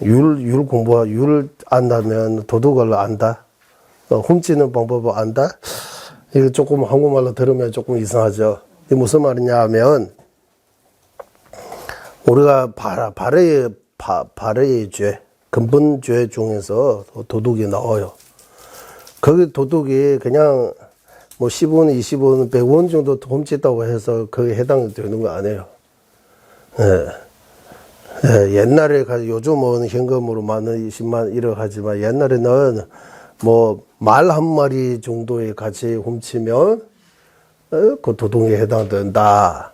율 안다면 도둑을 안다? 훔치는 방법을 안다? 이거 조금 한국말로 들으면 조금 이상하죠. 이게 무슨 말이냐 하면, 우리가 발의 죄, 근본 죄 중에서 도둑이 나와요. 거기 도둑이 그냥 뭐 10원, 20원, 100원 정도 훔쳤다고 해서 그게 해당되는 거 아니에요. 예. 예, 옛날에 요즘은 현금으로 10,000원, 200,000원 이렇게 하지만 옛날에는 뭐 말 한 마리 정도의 가치 훔치면 그 도둑에 해당된다.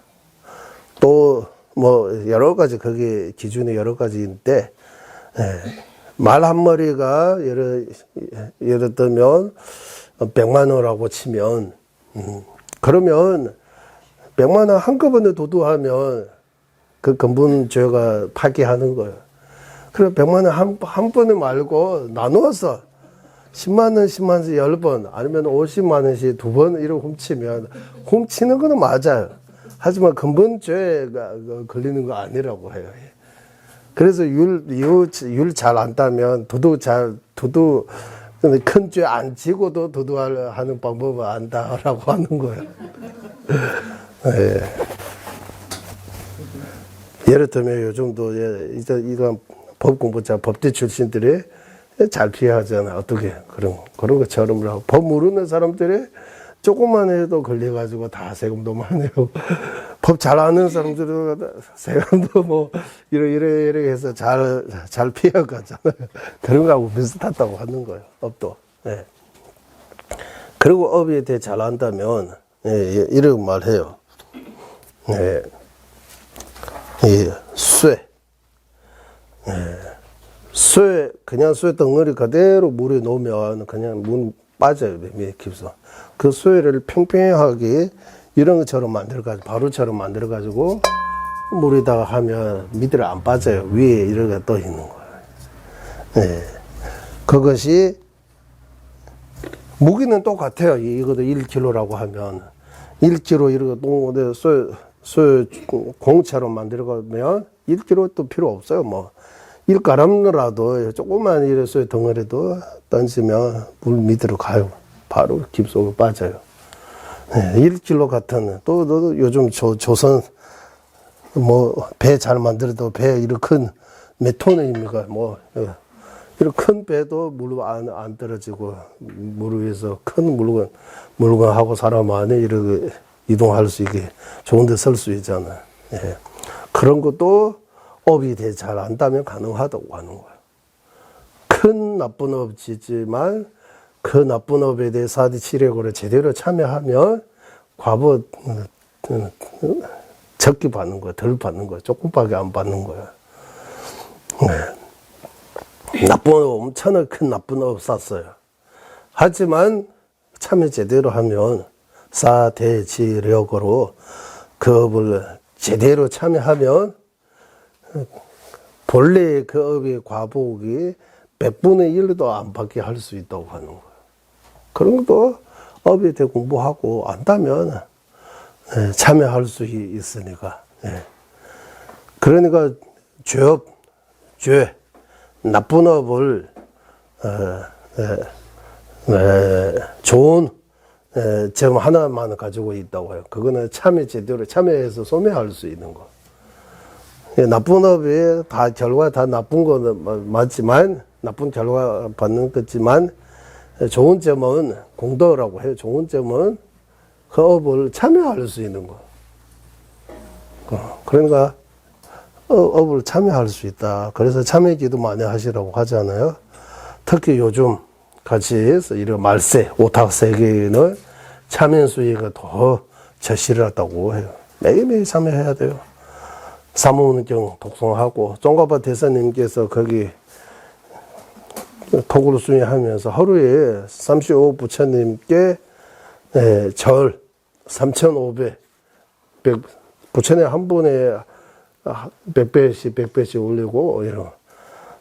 또 뭐 여러 가지 거기 기준이 여러 가지인데 말 한 마리가 예를 들면 100만 원이라고 치면 그러면 100만 원 한꺼번에 도둑하면 그 근본죄가 파기하는 거예요. 그래 100만 원 한 번에 말고 나누어서 10만 원, 10만 원씩 10번 아니면 50만 원씩 2번 이렇게 훔치면 훔치는 거는 맞아요. 하지만 근본죄가 걸리는 거 아니라고 해요. 그래서 율 잘 안다면 도둑 큰 죄 안 지고도 도둑하는 방법을 안다라고 하는 거예요. 예. 예를 들면 요즘도 이런 법 공부자 법대 출신들이 잘 피하잖아. 어떻게 그런 것처럼 하고 법 모르는 사람들이 조금만 해도 걸려가지고 다 세금도 많이 내고 법 잘 아는 사람들은 세금도 뭐 이래 해서 잘 피해가잖아요. 그런 거하고 비슷하다고 하는 거예요. 업도. 예. 그리고 업에 대해 잘 안다면 이런 말해요. 예. 쇠 그냥 쇠 덩어리 그대로 물에 놓으면 그냥 문 빠져요. 깊서. 그 쇠를 평평하게 이런 것처럼 만들어가지고 바로처럼 만들어가지고 물에다가 하면 밑으로 안 빠져요. 위에 이렇게 떠 있는 거예요. 네. 그것이 무게는 똑같아요. 이것도 1kg라고 하면 1kg 이렇게 쇠 공처럼 만들어가면 1kg 또 필요 없어요. 뭐 1g라도 조그만 이런 쇠 덩어리도 던지면 물 밑으로 가요. 바로 깊속으로 빠져요. 네, 1kg 같은 또 요즘 조선 뭐 배 잘 만들어도 배 이렇게 큰 몇 톤입니까? 뭐 이렇게 큰 배도 물 안 떨어지고 물 위에서 큰 물건하고 사람 안에 이렇게 이동할 수 있게 좋은 데 설 수 있잖아요. 예. 그런 것도 업이 되게 잘 안다면 가능하다고 하는 거예요. 큰 나쁜 업 짓지만 그 나쁜 업에 대해 사디 치력으로 제대로 참여하면 과부 적게 받는 거야, 덜 받는 거야, 조금밖에 안 받는 거야. 네. 나쁜 업, 엄청나게 큰 나쁜 업 쌌어요. 하지만 참여 제대로 하면 사대지력으로 그 업을 제대로 참여하면 본래 그 업의 과복이 100분의 1도 안 받게 할 수 있다고 하는 거예요. 그런 것도 업에 대해 공부하고 안다면 참여할 수 있으니까. 그러니까 죄, 나쁜 업을 좋은 점 하나만 가지고 있다고 해요. 그거는 제대로 참여해서 소멸할 수 있는 거. 나쁜 업에 결과 다 나쁜 거는 맞지만, 나쁜 결과 받는 거지만, 좋은 점은 공덕이라고 해요. 좋은 점은 그 업을 참여할 수 있는 거. 그러니까 업을 참여할 수 있다. 그래서 참여기도 많이 하시라고 하잖아요. 특히 요즘 같이 이런 말세, 오탁 세계는 참여 수익이 더 절실하다고 해요. 매일매일 참여해야 돼요. 사무운경 독송하고 종가바 대사님께서 거기 토구로 수행하면서 하루에 35 부처님께 절 3,500 부처님 한 번에 100배씩 올리고 이런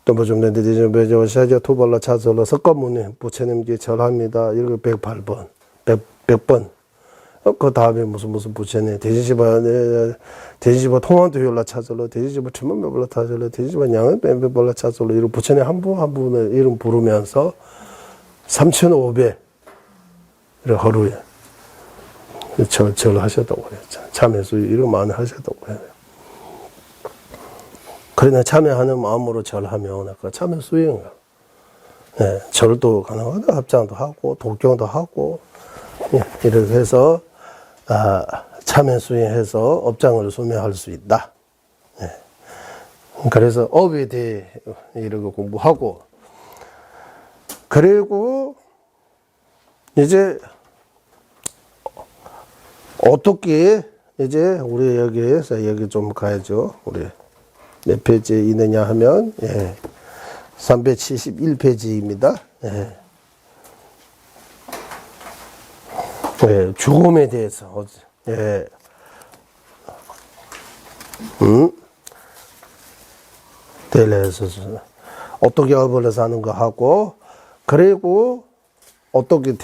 또 뭐 좀 내는데 좀 배저 샤자 투발라 차절로 석가모니 부처님께 절합니다. 이렇게 108번 100번 그 다음에 무슨 부처님 대지시바 통한도 열라 차절로 대지시바 천만배불라 타절로 대지시바 양은 뱀배불라 차절로 이런 부처님 한 분 한 분의 이름 부르면서 3,500 하루에 절하셨다고 해요. 참여수 이런 많이 하셨다고 해요. 그러나 참여하는 마음으로 절하면 그 참여 수행이야. 절도 가능하다. 합장도 하고 독경도 하고 이렇게 해서 참여 수행해서 업장을 소멸할 수 있다. 그래서 업에 대해 이렇게 공부하고, 그리고 이제 어떻게 이제 우리 여기에서 여기 좀 가야죠. 우리 몇 페이지에 있느냐 하면 371페이지입니다. 죽음에 대해서 대해서 어떻게 업을 사는 거 하고, 그리고 어떻게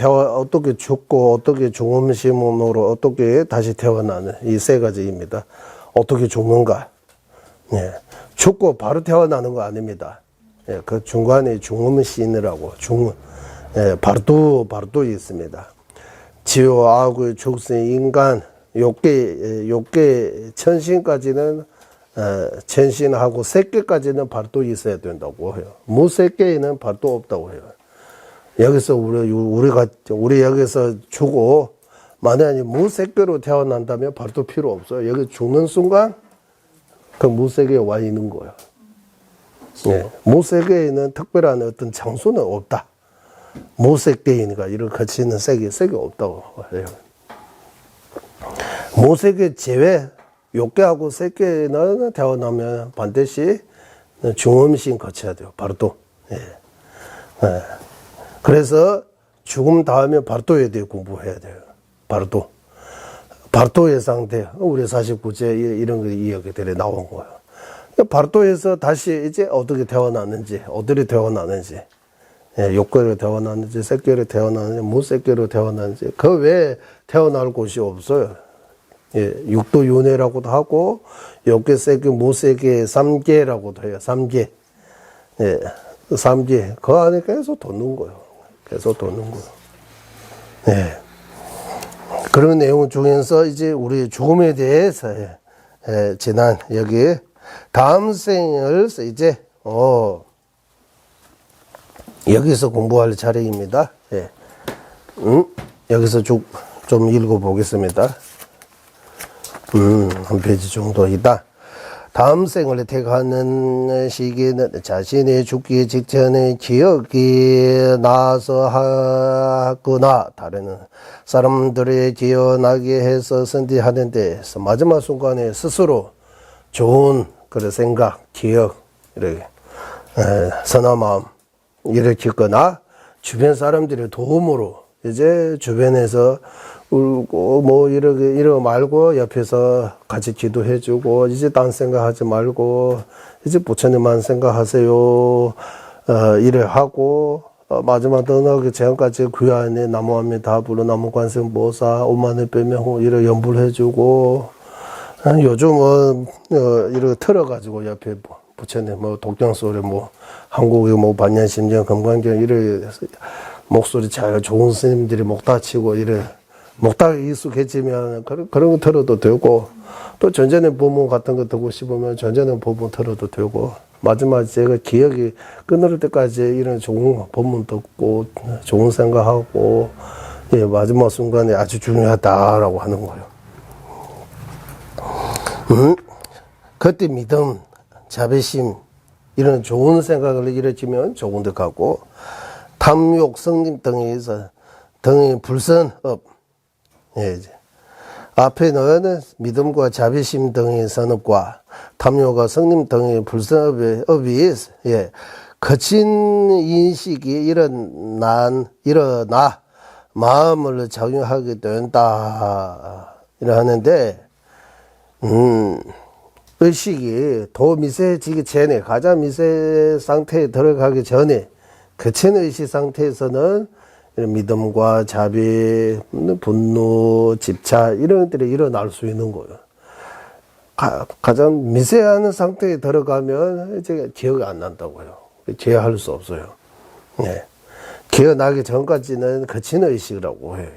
죽고 어떻게 죽음심으로 어떻게 다시 태어나는 이 세 가지입니다. 어떻게 죽는가? 죽고 바로 태어나는 거 아닙니다. 그 중간에 죽음신이라고 발도 있습니다. 지옥, 악의, 축생, 인간, 욕계, 천신까지는 천신하고 색계까지는 발도 있어야 된다고 해요. 무색계에는 발도 없다고 해요. 여기서 우리 여기서 죽고 만약에 무색계로 태어난다면 발도 필요 없어요. 여기 죽는 순간 그 무색계에 와 있는 거예요. 무색계에는 특별한 어떤 장소는 없다. 무색계이니까 이를 거치는 색이 없다고 해요. 무색계 제외, 욕계하고 색계는 태어나면 반드시 중음신 거쳐야 돼요. 발도. 그래서 죽음 다음에 발도에 대해 공부해야 돼요. 발도의 상태, 우리 49제 이런 거 이야기들이 나온 거예요. 발도에서 다시 이제 어떻게 태어났는지, 어디로 태어났는지, 욕계로 태어났는지, 색계로 태어났는지, 무색계로 태어났는지, 그 외에 태어날 곳이 없어요. 육도 윤회라고도 하고, 욕계, 색계, 무색계, 삼계라고도 해요. 삼계. 삼계. 그 안에 계속 돋는 거예요. 그런 내용 중에서 이제 우리 죽음에 대해서 지난 여기 다음 생을 이제 여기서 공부할 차례입니다. 여기서 좀 읽어 보겠습니다. 한 페이지 정도이다. 다음 생을 택하는 시기는 자신의 죽기 직전에 기억이 나서 하거나 다른 사람들이 기억나게 해서 선택하는데 마지막 순간에 스스로 좋은 그런 생각, 기억, 이렇게 선한 마음 일으키거나 주변 사람들의 도움으로 이제 주변에서 울고 뭐 이러 말고 옆에서 같이 기도해주고 이제 딴 생각하지 말고 이제 부처님만 생각하세요. 이래 하고 마지막 떠나기 전까지 그 안에 나무아미다 불러 나무관세음보살 오만을 빼면 이래 연불해주고 요즘은 이렇게 틀어가지고 옆에 부처님 뭐 독경소리 뭐 한국의 뭐 반야심경 금강경 이래 목소리 잘 좋은 스님들이 목 다치고 이래 목닥이 익숙해지면 그런 거 틀어도 되고 또 전전의 법문 같은 거 듣고 싶으면 전전의 법문 틀어도 되고 마지막 제가 기억이 끊을 때까지 이런 좋은 법문 듣고 좋은 생각하고 마지막 순간에 아주 중요하다라고 하는 거예요. 그때 믿음, 자비심 이런 좋은 생각을 일으키면 좋은 데 가고 탐욕, 성림 등의 불선업 앞에는 믿음과 자비심 등의 선업과 탐욕과 성림 등의 불선업이 거친 인식이 일어나 마음을 작용하게 된다 이러하는데 의식이 더 미세해지기 전에 가장 미세 상태에 들어가기 전에 거친 의식 상태에서는 이런 믿음과 자비, 분노, 집착 이런 것들이 일어날 수 있는 거예요. 가장 미세한 상태에 들어가면 이제 기억이 안 난다고요. 제어할 수 없어요. 기억나기 전까지는 거친 의식이라고 해요.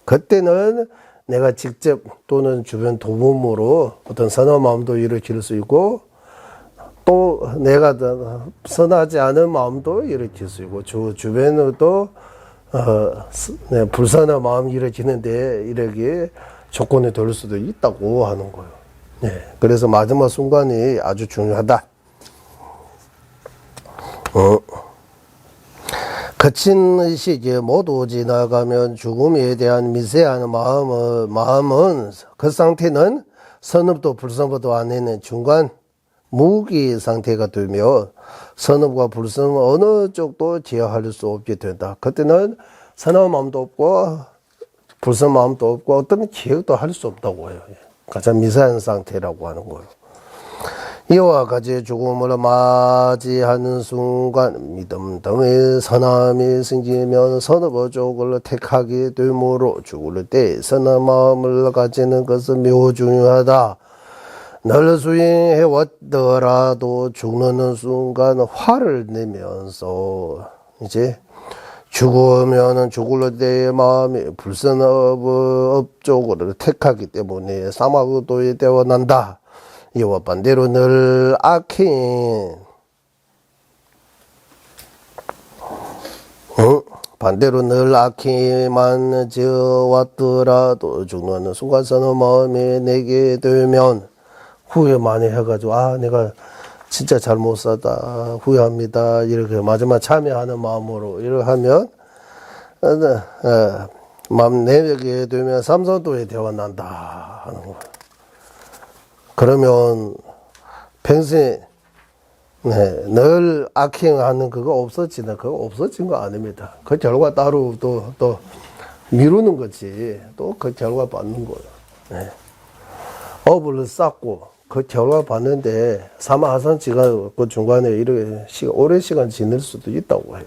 그때는 내가 직접 또는 주변 도움으로 어떤 선한 마음도 일으킬 수 있고 또 내가 선하지 않은 마음도 일으킬 수 있고 주변으로도 네, 불선한 마음이 이루어지는데 이렇게 조건이 될 수도 있다고 하는 거예요. 네, 그래서 마지막 순간이 아주 중요하다. 거친 의식이 모두 지나가면 죽음에 대한 미세한 마음은 그 상태는 선업도 불선업도 아니는 중간 무기 상태가 되며 선업과 불선업 어느 쪽도 제어할 수 없게 된다. 그때는 선업 마음도 없고 불선 마음도 없고 어떤 기억도 할 수 없다고 해요. 가장 미세한 상태라고 하는 거예요. 이와 같이 죽음을 맞이하는 순간 믿음 등의 선함이 생기면 선업 쪽을 택하게 되므로 죽을 때 선한 마음을 가지는 것은 매우 중요하다. 늘 수행해 왔더라도 죽는 순간 화를 내면서 이제 죽으면은 죽을 때의 마음이 불선업 쪽을 택하기 때문에 사마구도에 되어난다. 이와 반대로 늘 악행만 지어왔더라도 죽는 순간선의 마음이 내게 되면 후회 많이 해가지고 내가 진짜 잘못 살다 후회합니다 이렇게 마지막 참여하는 마음으로 이렇게 하면 마음 내게 되면 삼선도에 되어난다 하는 거예요. 그러면 평생 늘 악행하는 그거 없어지나? 그거 없어진 거 아닙니다. 그 결과 따로 또 미루는 거지. 또 그 결과 받는 거예요. 업을 쌓고 그 결과 받는데 사마하산치가 그 중간에 이렇게 오랜 시간 지낼 수도 있다고 해요.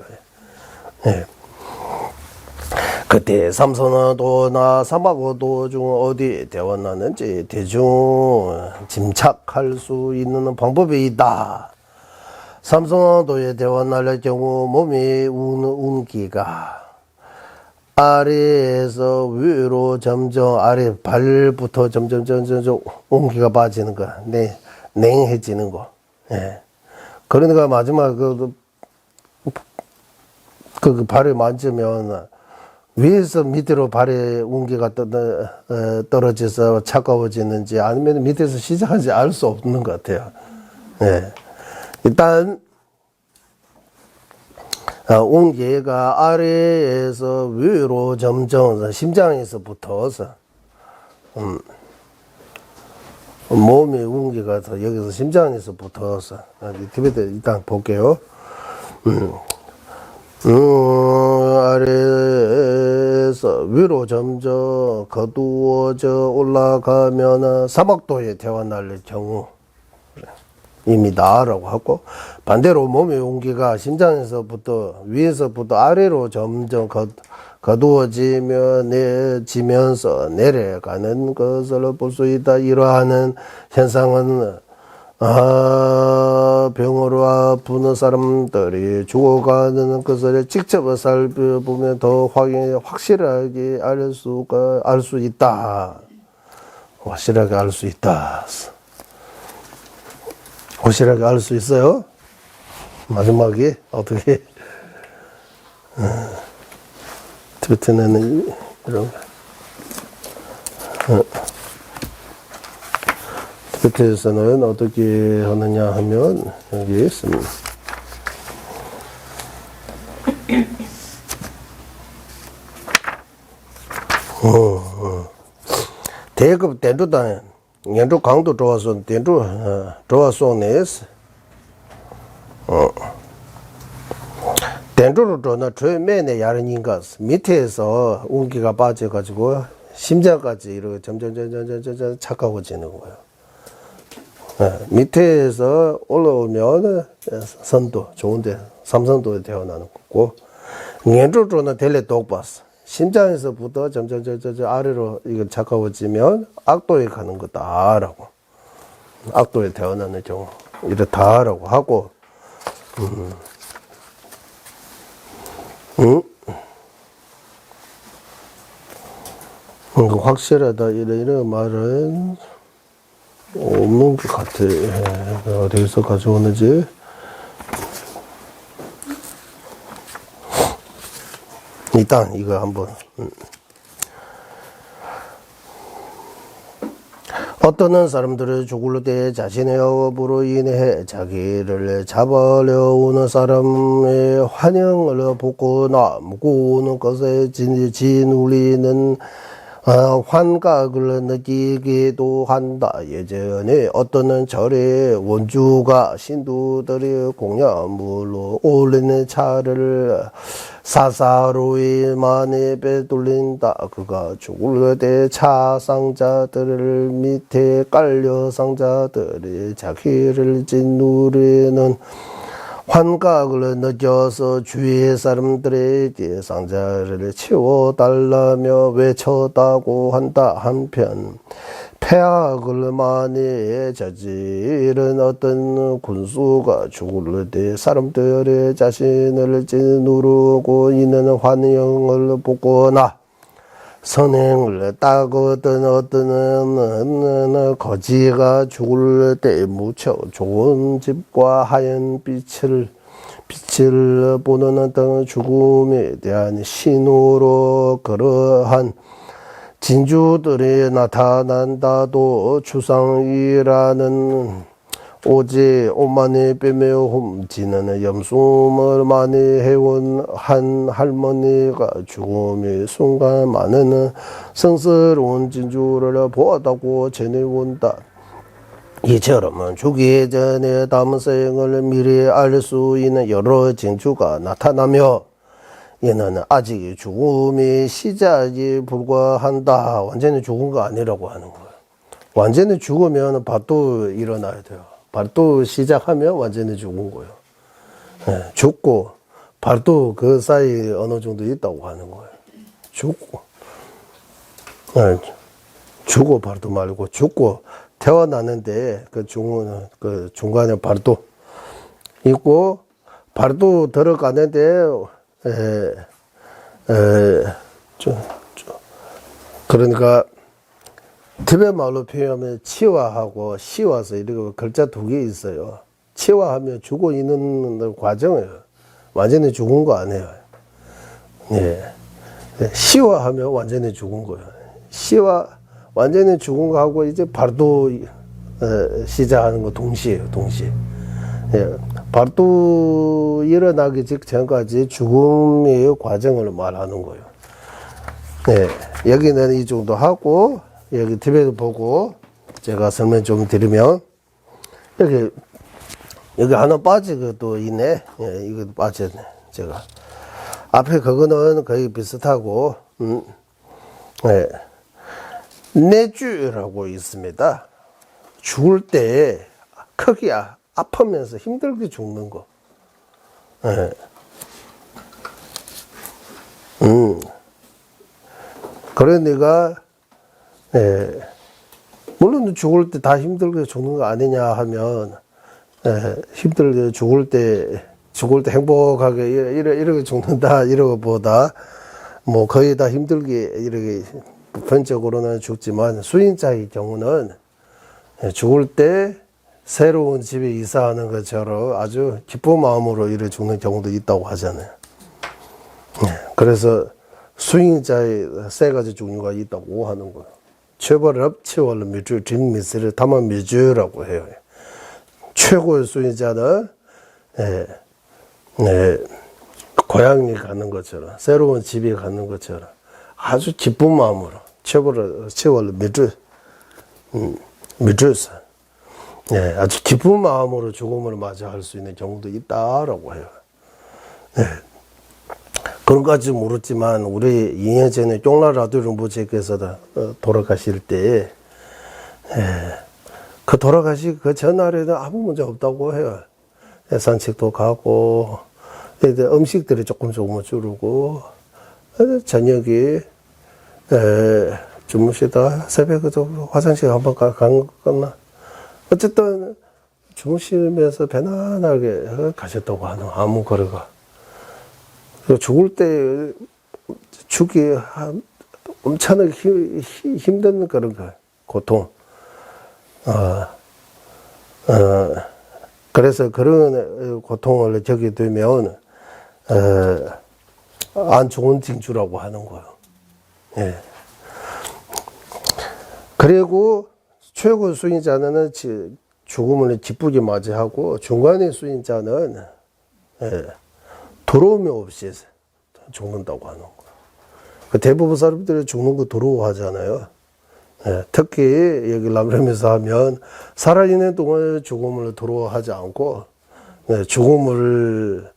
그때 삼선도나 사마고도 중 어디 되어나는지 대충 짐작할 수 있는 방법이 있다. 삼선도에 되어날 경우 몸의 운기가 아래에서 위로 점점 아래 발부터 점점 운기가 빠지는 거, 냉해지는 거. 그러니까 마지막 그 발을 만지면 위에서 밑으로 발의 운기가 떨어져서 차가워지는지 아니면 밑에서 시작하는지 알 수 없는 것 같아요. 일단 운기가 아래에서 위로 점점 심장에서 붙어서 몸의 운기가 여기서 심장에서 붙어서 일단 볼게요. 아래에서 위로 점점 거두어져 올라가면 사막도에 태어날 경우입니다 라고 하고, 반대로 몸의 온기가 심장에서부터 위에서부터 아래로 점점 거두어지면서 내려가는 것을 볼 수 있다. 이러한 현상은 병으로 아픈 사람들이 죽어가는 것을 직접 살펴보면 더 확실하게 알 수 있다. 확실하게 알 수 있다. 확실하게 알 수 있어요? 마지막에 어떻게? 티베트는 이런 티베트에서는 어떻게 하느냐 하면 여기 있습니다. 대급 대두단 연주 강도 좋아서 대두 좋아서 내스 대두로 저는 최면에 야른인가 밑에서 운기가 빠져가지고 심장까지 이렇게 점점 차가워지는 거예요. 밑에서 올라오면 선도 좋은데 삼선도에 태어나는 거고, 연주로는 델레 똑봤어. 심장에서부터 점점 아래로 이거 차가워지면 악도에 가는 거다라고, 악도에 태어나는 경우 이렇다라고 하고, 확실하다 이런 말은 없는 것 같아. 어디서 가져오는지. 일단 이거 한번 어떤 사람들은 죽을 때 자신의 업으로 인해 자기를 잡아려오는 사람의 환영을 보거나 무거운 것에 짓눌리는 환각을 느끼기도 한다. 예전에 어떤 절에 원주가 신도들의 공양물로 올리는 차를 사사로이만에 빼돌린다. 그가 죽을 때 차상자들을 밑에 깔려 상자들이 자기를 짓누르는 환각을 느껴서 주위의 사람들에게 상자를 치워달라며 외쳤다고 한다. 한편 폐악을 많이 저지른 어떤 군수가 죽을 때 사람들의 자신을 짓누르고 있는 환영을 보거나 선행을 따거든 어떤 거지가 죽을 때 무척 좋은 집과 하얀 빛을 보는 어떤 죽음에 대한 신호로 그러한 진주들이 나타난다도 추상이라는 오직 옷만이 빼며 훔치는 염숨을 많이 해온 한 할머니가 죽음의 순간 많은 성스러운 진주를 보았다고 전해온다. 이처럼 죽기 전에 다음 생을 미리 알 수 있는 여러 징조가 나타나며 얘는 아직 죽음이 시작이 불과한다. 완전히 죽은 거 아니라고 하는 거예요. 완전히 죽으면 바로 일어나야 돼요. 바로 시작하면 완전히 죽은 거예요. 네, 죽고 바로 그 사이 어느 정도 있다고 하는 거예요. 죽고 네, 죽고 바로 말고 죽고 태어나는데 그 중간에 바로 있고 바로 들어가는데 그러니까 티베트 말로 표현하면 치화하고 시와서 이렇게 글자 두 개 있어요. 치화하면 죽어 있는 과정이에요. 완전히 죽은 거 아니에요. 예. 시화하면 완전히 죽은 거예요. 시화 완전히 죽은 거 하고 이제 바로 시작하는 거 동시에요. 동시에. 예. 바로 일어나기 직전까지 죽음의 과정을 말하는 거예요. 예. 여기는 이 정도 하고 여기 티베트 보고 제가 설명 좀 드리면 여기 하나 빠지고 또 있네. 예, 이거 빠졌네. 제가 앞에 그거는 거의 비슷하고 예. 내주라고 있습니다. 죽을 때 크게 아프면서 힘들게 죽는 거. 예. 그러니까 예. 물론 죽을 때 다 힘들게 죽는 거 아니냐 하면 예. 힘들게 죽을 때 행복하게 이렇게 죽는다 이런 것보다 뭐 거의 다 힘들게 이렇게 보편적으로는 죽지만 수인자의 경우는 죽을 때 새로운 집에 이사하는 것처럼 아주 기쁜 마음으로 이렇게 죽는 경우도 있다고 하잖아요. 그래서 수인자의 세 가지 종류가 있다고 하는 거예요. 최벌업, 최월로 미주, 진미스를 담아 미주라고 해요. 최고의 수인자는 고향에 가는 것처럼 새로운 집에 가는 것처럼 아주 기쁜 마음으로 최월로 미주스 아주 기쁜 마음으로 죽음을 맞이할 수 있는 경우도 있다라고 해요. 그런 것까지 모르지만 우리 2년 전에 쫑라 라디오 rinpoche께서 돌아가실 때 그 돌아가시 그 전날에는 아무 문제 없다고 해요. 산책도 가고 음식들이 조금 줄고 저녁에 주무시다 새벽에 화장실 한번 간 거나 어쨌든 주무시면서 편안하게 가셨다고 하는 아무 거래가 죽을 때 죽기 엄청나게 힘든 그런 거 고통. 그래서 그런 고통을 겪게 되면 안 좋은 징조라고 하는 거예요. 예. 그리고 최고 수인자는 죽음을 기쁘게 맞이하고 중간의 수인자는 두려움이 없이 죽는다고 하는 거예요. 대부분 사람들이 죽는 거 두려워하잖아요. 특히 여기 람람에서 하면 살아있는 동안 죽음을 두려워하지 않고 죽음을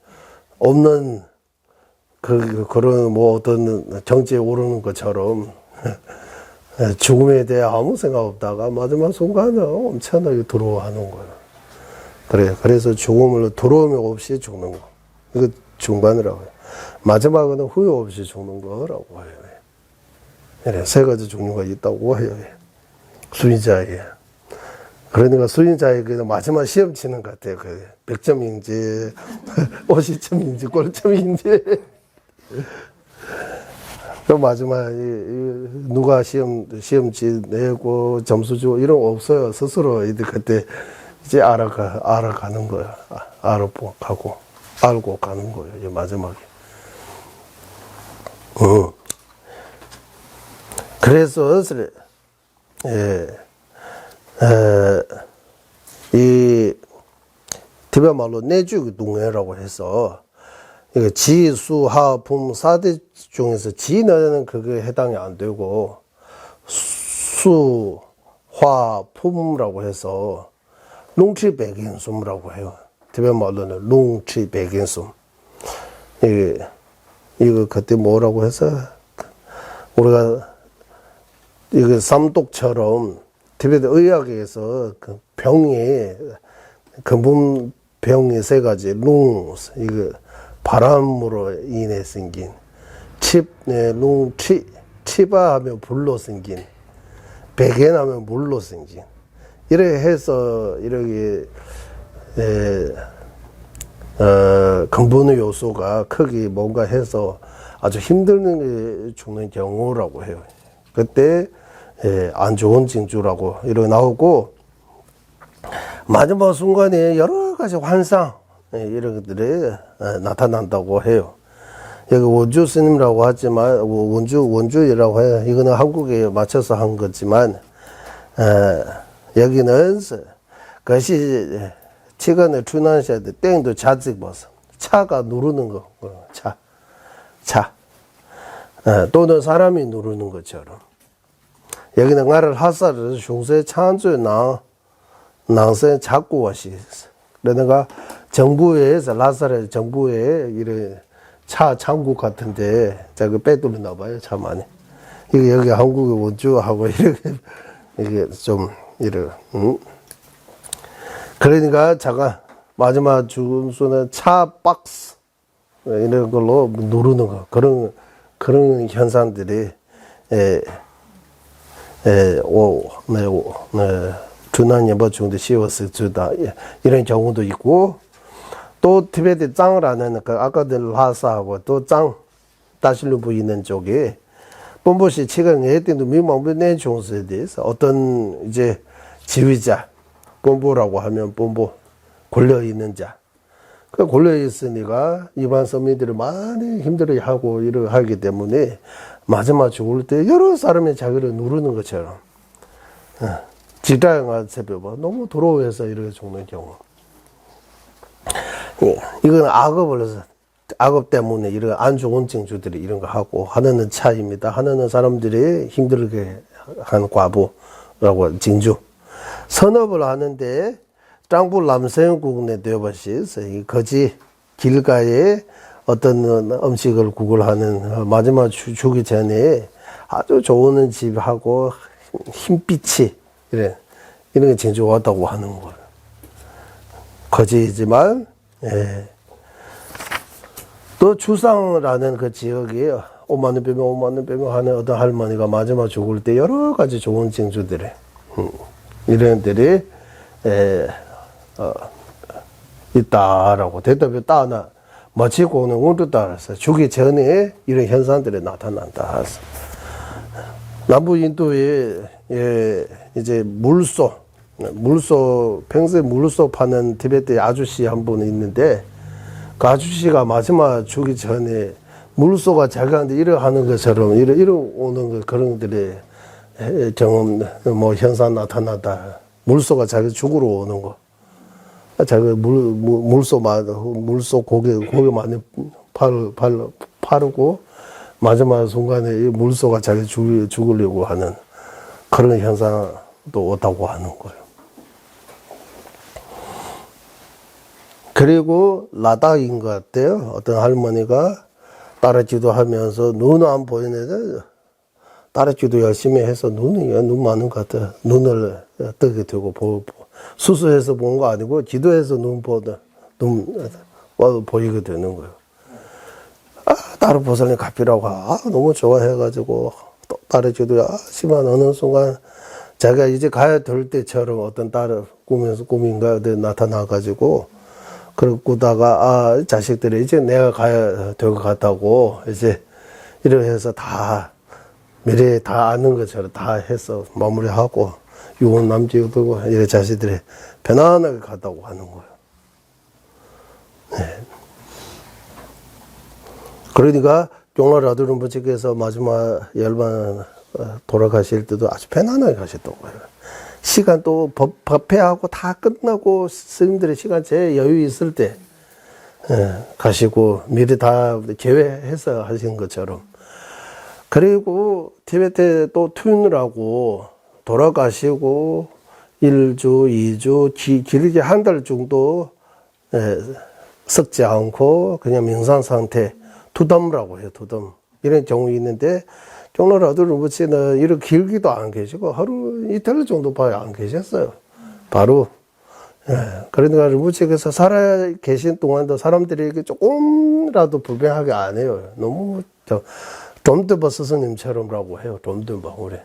없는 그런 뭐 어떤 정지에 오르는 것처럼 죽음에 대해 아무 생각 없다가 마지막 순간에 엄청나게 두려워하는 거예요. 그래서 죽음을 두려움이 없이 죽는 거. 이거 중반이라고 해요. 마지막은 후회 없이 죽는 거라고 해요. 세 가지 종류가 있다고 해요. 수인자에. 그러니까 수인자에게 마지막 시험 치는 것 같아요. 100점인지, 50점인지, 꼴점인지. 그 마지막, 누가 시험지 내고 점수 주고 이런 거 없어요. 스스로 그때 이제 알아가는 거예요. 알고 가는 거예요. 이제 마지막에. 그래서, 이, 티베트 말로 내주 동해라고 해서, 이거 지, 수, 하, 품, 4대 중에서 지는 그게 해당이 안 되고, 수, 화, 품이라고 해서, 룽치 백인숨이라고 해요. 티베트 말로는 룽치 백인숨. 이거 그때 뭐라고 해서, 우리가, 이거 삼독처럼, 티베트 의학에서 그 병이, 근본 병이 세 가지, 이거 바람으로 인해 생긴, 치바 하면 불로 생긴, 백엔 하면 물로 생긴, 이렇게 해서, 이렇게, 근본의 요소가 크게 뭔가 해서 아주 힘든 게 죽는 경우라고 해요. 그때, 안 좋은 징조라고 이렇게 나오고, 마지막 순간에 여러 가지 환상, 이런 것들이 나타난다고 해요. 여기 원주 스님이라고 하지만, 원주이라고 해요. 이거는 한국에 맞춰서 한 거지만, 여기는 그것이 최근에 출난시할 때 땡도 자직 벗어. 차가 누르는 거, 차. 또는 사람이 누르는 것처럼. 여기는 나를 하사를 중세 창조의 낭세 자꾸 와시. 그러니까 정부에서 라사르 정부에 이런 차 창국 같은데 저기 빼돌리나 봐요, 차 많이. 이게 여기 한국의 원주하고 이렇게 이게 좀 이래. 그러니까 제가 마지막 죽음수는 차 박스 이런 걸로 누르는 거 그런 현상들이 준한 예보 중도 시워스 주다 이런 경우도 있고, 또 티베트 짱이라는 그 아까들 라사하고 또 짱 다실루 부이는 쪽에 본보시 최근 예때도 미망부내 중세에 대해서 어떤 이제 지휘자 본보라고 하면 본보 권력 있는 자, 그 권력 있으니까 일반 서민들이 많이 힘들어하고 이렇게 하기 때문에 마지막 죽을 때 여러 사람이 자기를 누르는 것처럼 지다양한 새벽 너무 두려워해서 이렇게 죽는 경우. 이건 악업 때문에 이런 안 좋은 징조들이 이런 거 하고, 하나는 차입니다. 하나는 사람들이 힘들게 한 과부라고 징조. 선업을 하는데 짱부 남성국내 되어봐시서 이 거지 길가에 어떤 음식을 구걸하는 마지막 죽기 전에 아주 좋은 집하고 흰빛이 이런 게 징조가 왔다고 하는 거예요. 거지이지만, 또 주상이라는 그 지역에 5만 원 빼면 하는 어떤 할머니가 마지막 죽을 때 여러 가지 좋은 징조들이, 이런 들이, 있다라고 대답이 따나, 마치고는 우르 따라서 죽기 전에 이런 현상들이 나타난다. 남부 인도에, 이제 물소, 평소에 물소 파는 티베트 아저씨 한 분 있는데, 그 아저씨가 마지막 죽기 전에 물소가 자기한테 이러 하는 것처럼 이러 오는 거 그런 것들이 경험 뭐 현상 나타나다. 물소가 자기 죽으러 오는 거. 자기 물소 고기 많이 파르고 마지막 순간에 이 물소가 자기 죽으려고 하는 그런 현상도 오다고 하는 거예요. 그리고 라닥인 것 같아요. 어떤 할머니가 따라 지도하면서 눈은 안 보이는데 따라 지도 열심히 해서 눈 많은 것 같아. 눈을 뜨게 되고 수수해서 본 거 아니고 지도해서 눈 보이게 되는 거예요. 따라 보살님 갚이라고 너무 좋아해가지고 또 따라 지도 하지만 어느 순간 자기가 이제 가야 될 때처럼 어떤 따라 꿈인가 나타나가지고 그러다가 자식들이 이제 내가 가야 될 것 같다고 이제 이렇게 해서 다 미래에 다 아는 것처럼 다 해서 마무리하고 유언 남기고 되고 이래 자식들이 편안하게 갔다고 하는 거예요. 네. 그러니까 종로 아들은부치께서 마지막 열반 돌아가실 때도 아주 편안하게 가셨다고 해요. 시간 또 법회하고 다 끝나고 스님들의 시간 제 여유 있을 때 가시고 미리 다 계획해서 하신 것처럼. 그리고 티베트에 또 투인을 돌아가시고 1주, 2주, 길게 한 달 정도 썩지 않고 그냥 명상 상태, 투덤이라고 해요, 투덤. 이런 경우 있는데 종로 아들은부치는 이렇게 길기도 안 계시고 하루 이틀 정도밖에 안 계셨어요. 바로. 그러니까 르부치께서 살아 계신 동안도 사람들에게 조금이라도 불편하게 안 해요. 너무 롬드버 스승님처럼라고 해요. 롬드버 우리.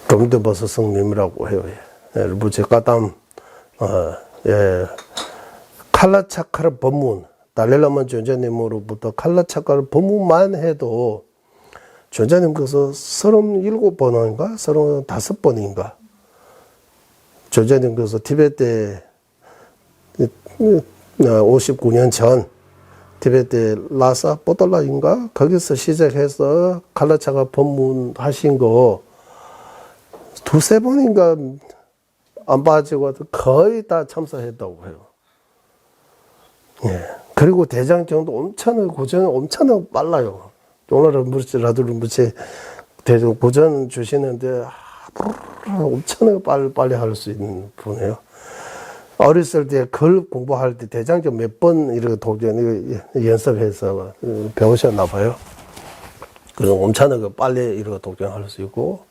롬드버 스승님이라고 해요. 르부치 까담 칼라차카르 법문. 달렐라만 존자님으로부터 칼라차카르 법문만 해도 존자님께서 37번인가 35번인가 존자님께서 티베트에 59년 전 티베트 라사 뽀돌라인가 거기서 시작해서 칼라차카 법문 하신 거 두세 번인가 안 빠지고 거의 다 참석했다고 해요. 예. 그리고 대장정도 엄청나게 고전은 엄청나게 빨라요. 종로라든지 대장 고전 주시는데 엄청나게 빨리 할 수 있는 분이에요. 어렸을 때 글 공부할 때 대장정 몇 번 이렇게 도전 연습해서 배우셨나 봐요. 그래서 엄청나게 빨리 이렇게 독전할 수 있고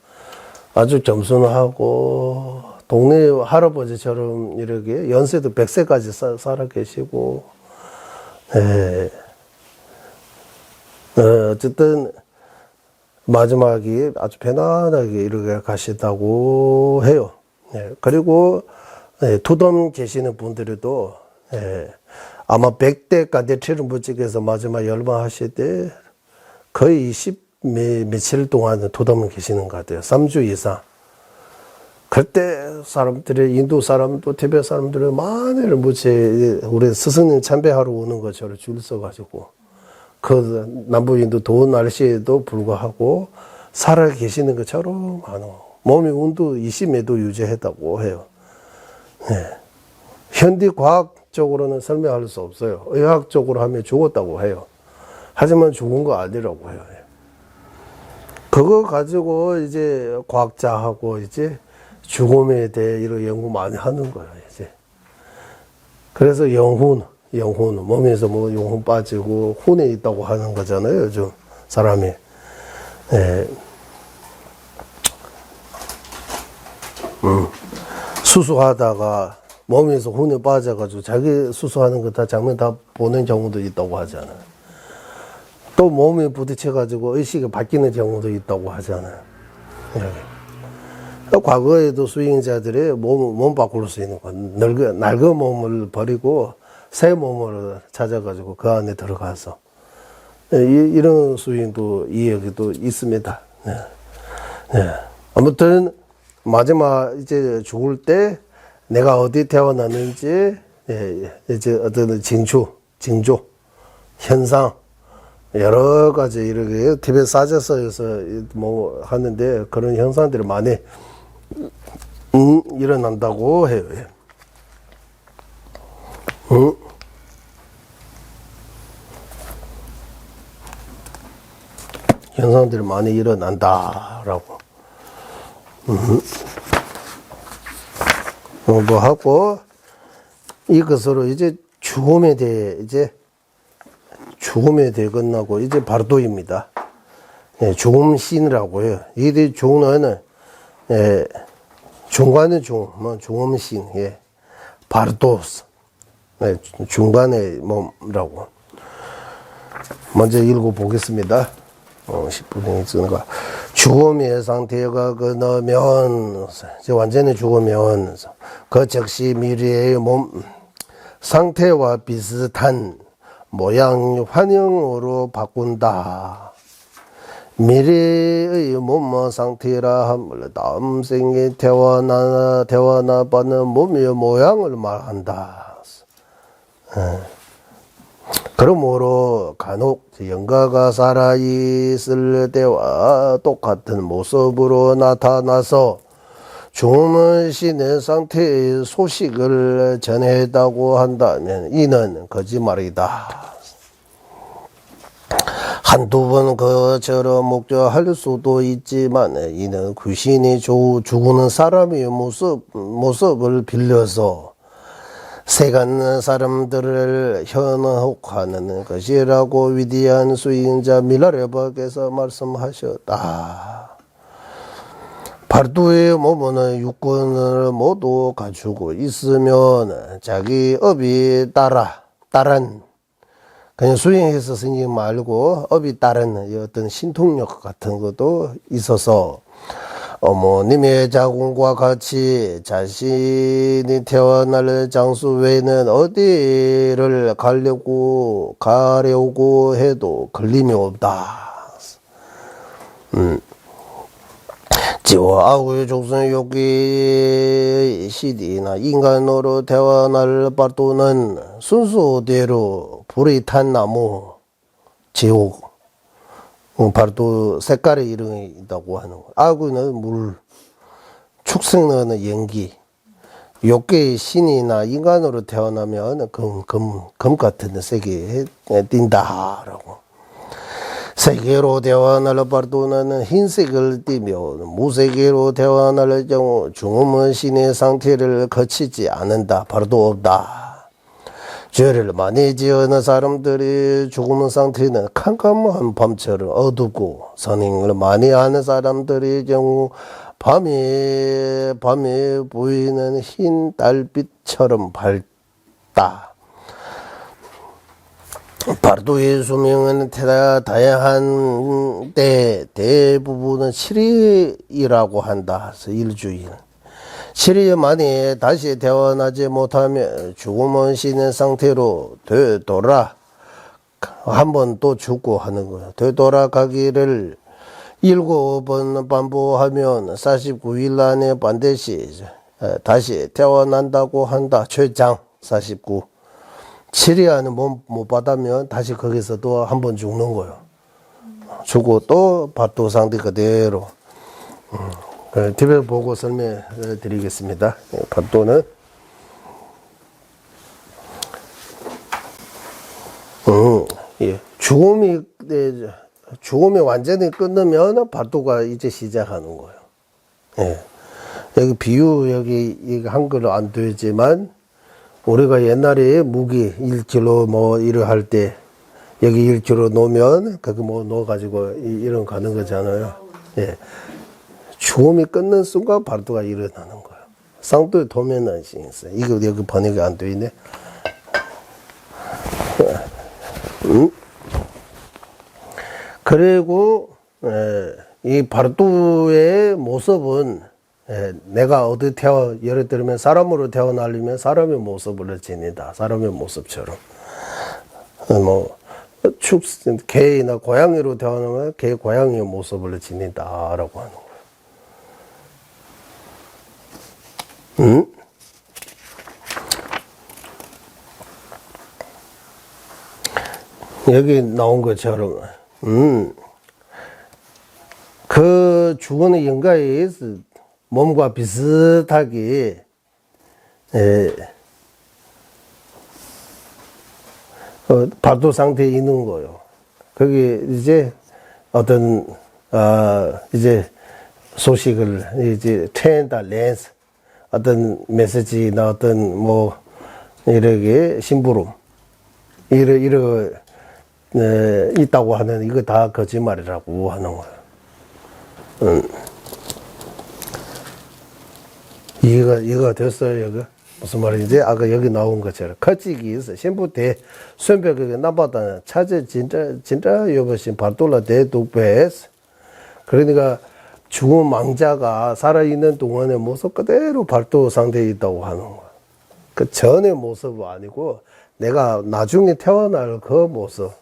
아주 점순하고 동네 할아버지처럼 이렇게 연세도 100세까지 살아 계시고 어쨌든 마지막에 아주 편안하게 이렇게 가시다고 해요. 그리고 투덤 계시는 분들도 아마 100대 간대체를 무직해서 마지막 열반하실 때 거의 며칠 동안 투덤 계시는 것 같아요. 3주 이상. 그때 사람들이 인도 사람도 티베트 사람들이 많이를 우리 스승님 참배하러 오는 것처럼 줄 서가지고 그 남부 인도 더운 날씨에도 불구하고 살아 계시는 것처럼 몸이 온도 20도 유지했다고 해요. 현대 과학적으로는 설명할 수 없어요. 의학적으로 하면 죽었다고 해요. 하지만 죽은 거 아니라고 해요. 그거 가지고 이제 과학자하고 이제 죽음에 대해 이런 연구 많이 하는 거예요, 이제. 그래서 영혼, 몸에서 뭐 영혼 빠지고 혼에 있다고 하는 거잖아요, 요즘 사람이. 수수하다가 몸에서 혼에 빠져가지고 자기 수수하는 거 다 장면 다 보는 경우도 있다고 하잖아요. 또 몸에 부딪혀가지고 의식이 바뀌는 경우도 있다고 하잖아요. 과거에도 수행자들이 몸 바꿀 수 있는 건 낡은 몸을 버리고 새 몸을 찾아가지고 그 안에 들어가서 이런 수행도 이야기도 있습니다. 아무튼 마지막 이제 죽을 때 내가 어디 태어났는지 이제 어떤 징조 현상, 여러 가지 이렇게 티베트 사제서에서 뭐 하는데 그런 현상들이 많이 일어난다고 해요. 현상들이 많이 일어난다라고. 뭐 하고 이것으로 이제 죽음에 대해 끝나고 이제 바르도입니다. 예, 죽음 씬이라고 해요. 이게 죽는 중간의 죽음 씬, 예, 바르도스, 예, 중간의 몸이라고. 먼저 읽어보겠습니다. 10분에 쓰는 거. 죽음의 상태가 끝나면, 완전히 죽으면, 그 즉시 미래의 몸 상태와 비슷한 모양, 환영으로 바꾼다. 미래의 몸 상태라 함을 다음 생에 태어나 받는 몸의 모양을 말한다. 그러므로 간혹 영가가 살아있을 때와 똑같은 모습으로 나타나서 죽음신의 상태의 소식을 전했다고 한다면 이는 거짓말이다. 한두 번 그처럼 목적할 수도 있지만 이는 귀신이 죽는 사람의 모습을 빌려서 세간 사람들을 현혹하는 것이라고 위대한 수행자 밀라레버께서 말씀하셨다. 발두의 몸은 육군을 모두 갖추고 있으면 자기 업이 따른 그냥 수행해서 스님 말고 업이 따른 어떤 신통력 같은 것도 있어서 어머님의 자궁과 같이 자신이 태어날 장소 외에는 어디를 가려고 해도 걸림이 없다. 지와 아구의 족성 욕기 시디나 인간으로 태어날 바도는 순서대로 불이 탄 나무 지옥 바로 색깔의 이름이 있다고 하는 거. 아구는 물, 축생은 연기, 욕계의 신이나 인간으로 태어나면 금 같은 색이 띈다라고. 세계로 태어날 바도는 흰색을 띠며 무세계로 태어날 경우 죽음은 신의 상태를 거치지 않는다. 바로도 없다. 죄를 많이 지은 사람들이 죽은 상태는 캄캄한 밤처럼 어둡고 선행을 많이 하는 사람들의 경우 밤에 보이는 흰 달빛처럼 밝다. 바르도의 수명은 다양한 때 대부분은 7일이라고 한다. 일주일. 7일 만에 다시 태어나지 못하면 죽음은 쉬는 상태로 되돌아 한 번 또 죽고 하는 거예요. 되돌아가기를 7번 반복하면 49일 안에 반드시 다시 태어난다고 한다. 최장 49. 7일 안에 못 받으면 다시 거기서 또 한 번 죽는 거예요. 죽고 또 바도 상태 그대로. 티베트 보고 설명해 드리겠습니다. 바도는 죽음이 완전히 끝나면 바도가 이제 시작하는 거예요. 예. 여기 비유 여기 한글로 안 되지만 우리가 옛날에 무기 1kg 뭐 이를 할 때 여기 1kg 놓으면 그거 뭐 넣어 가지고 이런 가는 거잖아요. 예. 죽음이 끊는 순간 바르도가 일어나는 거예요. 쌍도에 도면은 있어요. 이거 여기 번역이 안 돼 있네. 그리고 이 바르도의 모습은 내가 어디 예를 들면 사람으로 태어나려면 사람의 모습을 지니다. 사람의 모습처럼. 개나 고양이로 태어나면 개 고양이의 모습을 지닌다라고 하는 거예요. 여기 나온 것처럼, 그 죽은 영가에 몸과 비슷하게, 발도 상태에 있는 거요. 거기 이제 어떤, 이제 소식을 이제 트렌다 렌스, 어떤 메시지나 어떤 뭐, 이렇게 심부름, 있다고 하는 이거 다 거짓말이라고 하는 거예요. 이해가 됐어요, 여기? 무슨 말인지? 아까 여기 나온 것처럼. 거치기 있어. 신부 대, 손벽에 나보다 차제 진짜 여보신 발돌라 대독배스. 그러니까 죽은 망자가 살아있는 동안의 모습 그대로 발도 상태에 있다고 하는 거야. 그 전의 모습은 아니고, 내가 나중에 태어날 그 모습,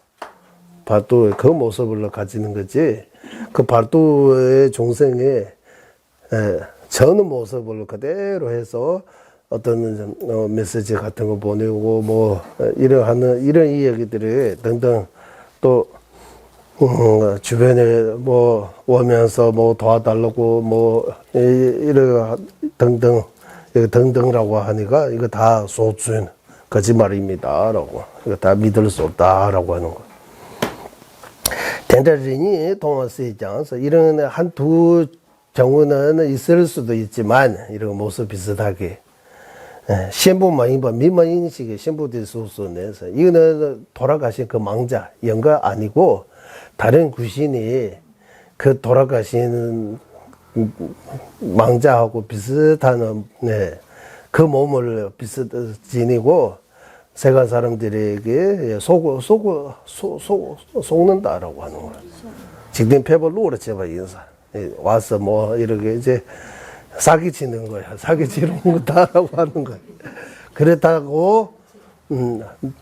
발도의 그 모습을 가지는 거지, 그 발도의 종생의 전의 모습을 그대로 해서 어떤 메시지 같은 거 보내고, 뭐, 이런 이야기들이 등등 또, 주변에 뭐, 오면서 뭐 도와달라고 뭐, 등등라고 하니까 이거 다 소준, 거짓말입니다. 라고. 이거 다 믿을 수 없다라고 하는 거. 덴더진이 동화스이장서 이런 한두 경우는 있을 수도 있지만, 이런 모습 비슷하게. 신부만 인바 미만인식의 신부들 소소내서 이거는 돌아가신 그 망자 영가 아니고 다른 귀신이 그 돌아가신 망자하고 비슷한 그 몸을 지니고 세간 사람들에게 속는다라고 하는 거야. 직된 패벌로 제발 인사 와서 뭐 이렇게 이제 사기치는 거야. 사기치는 거다라고 하는 거야. 그렇다고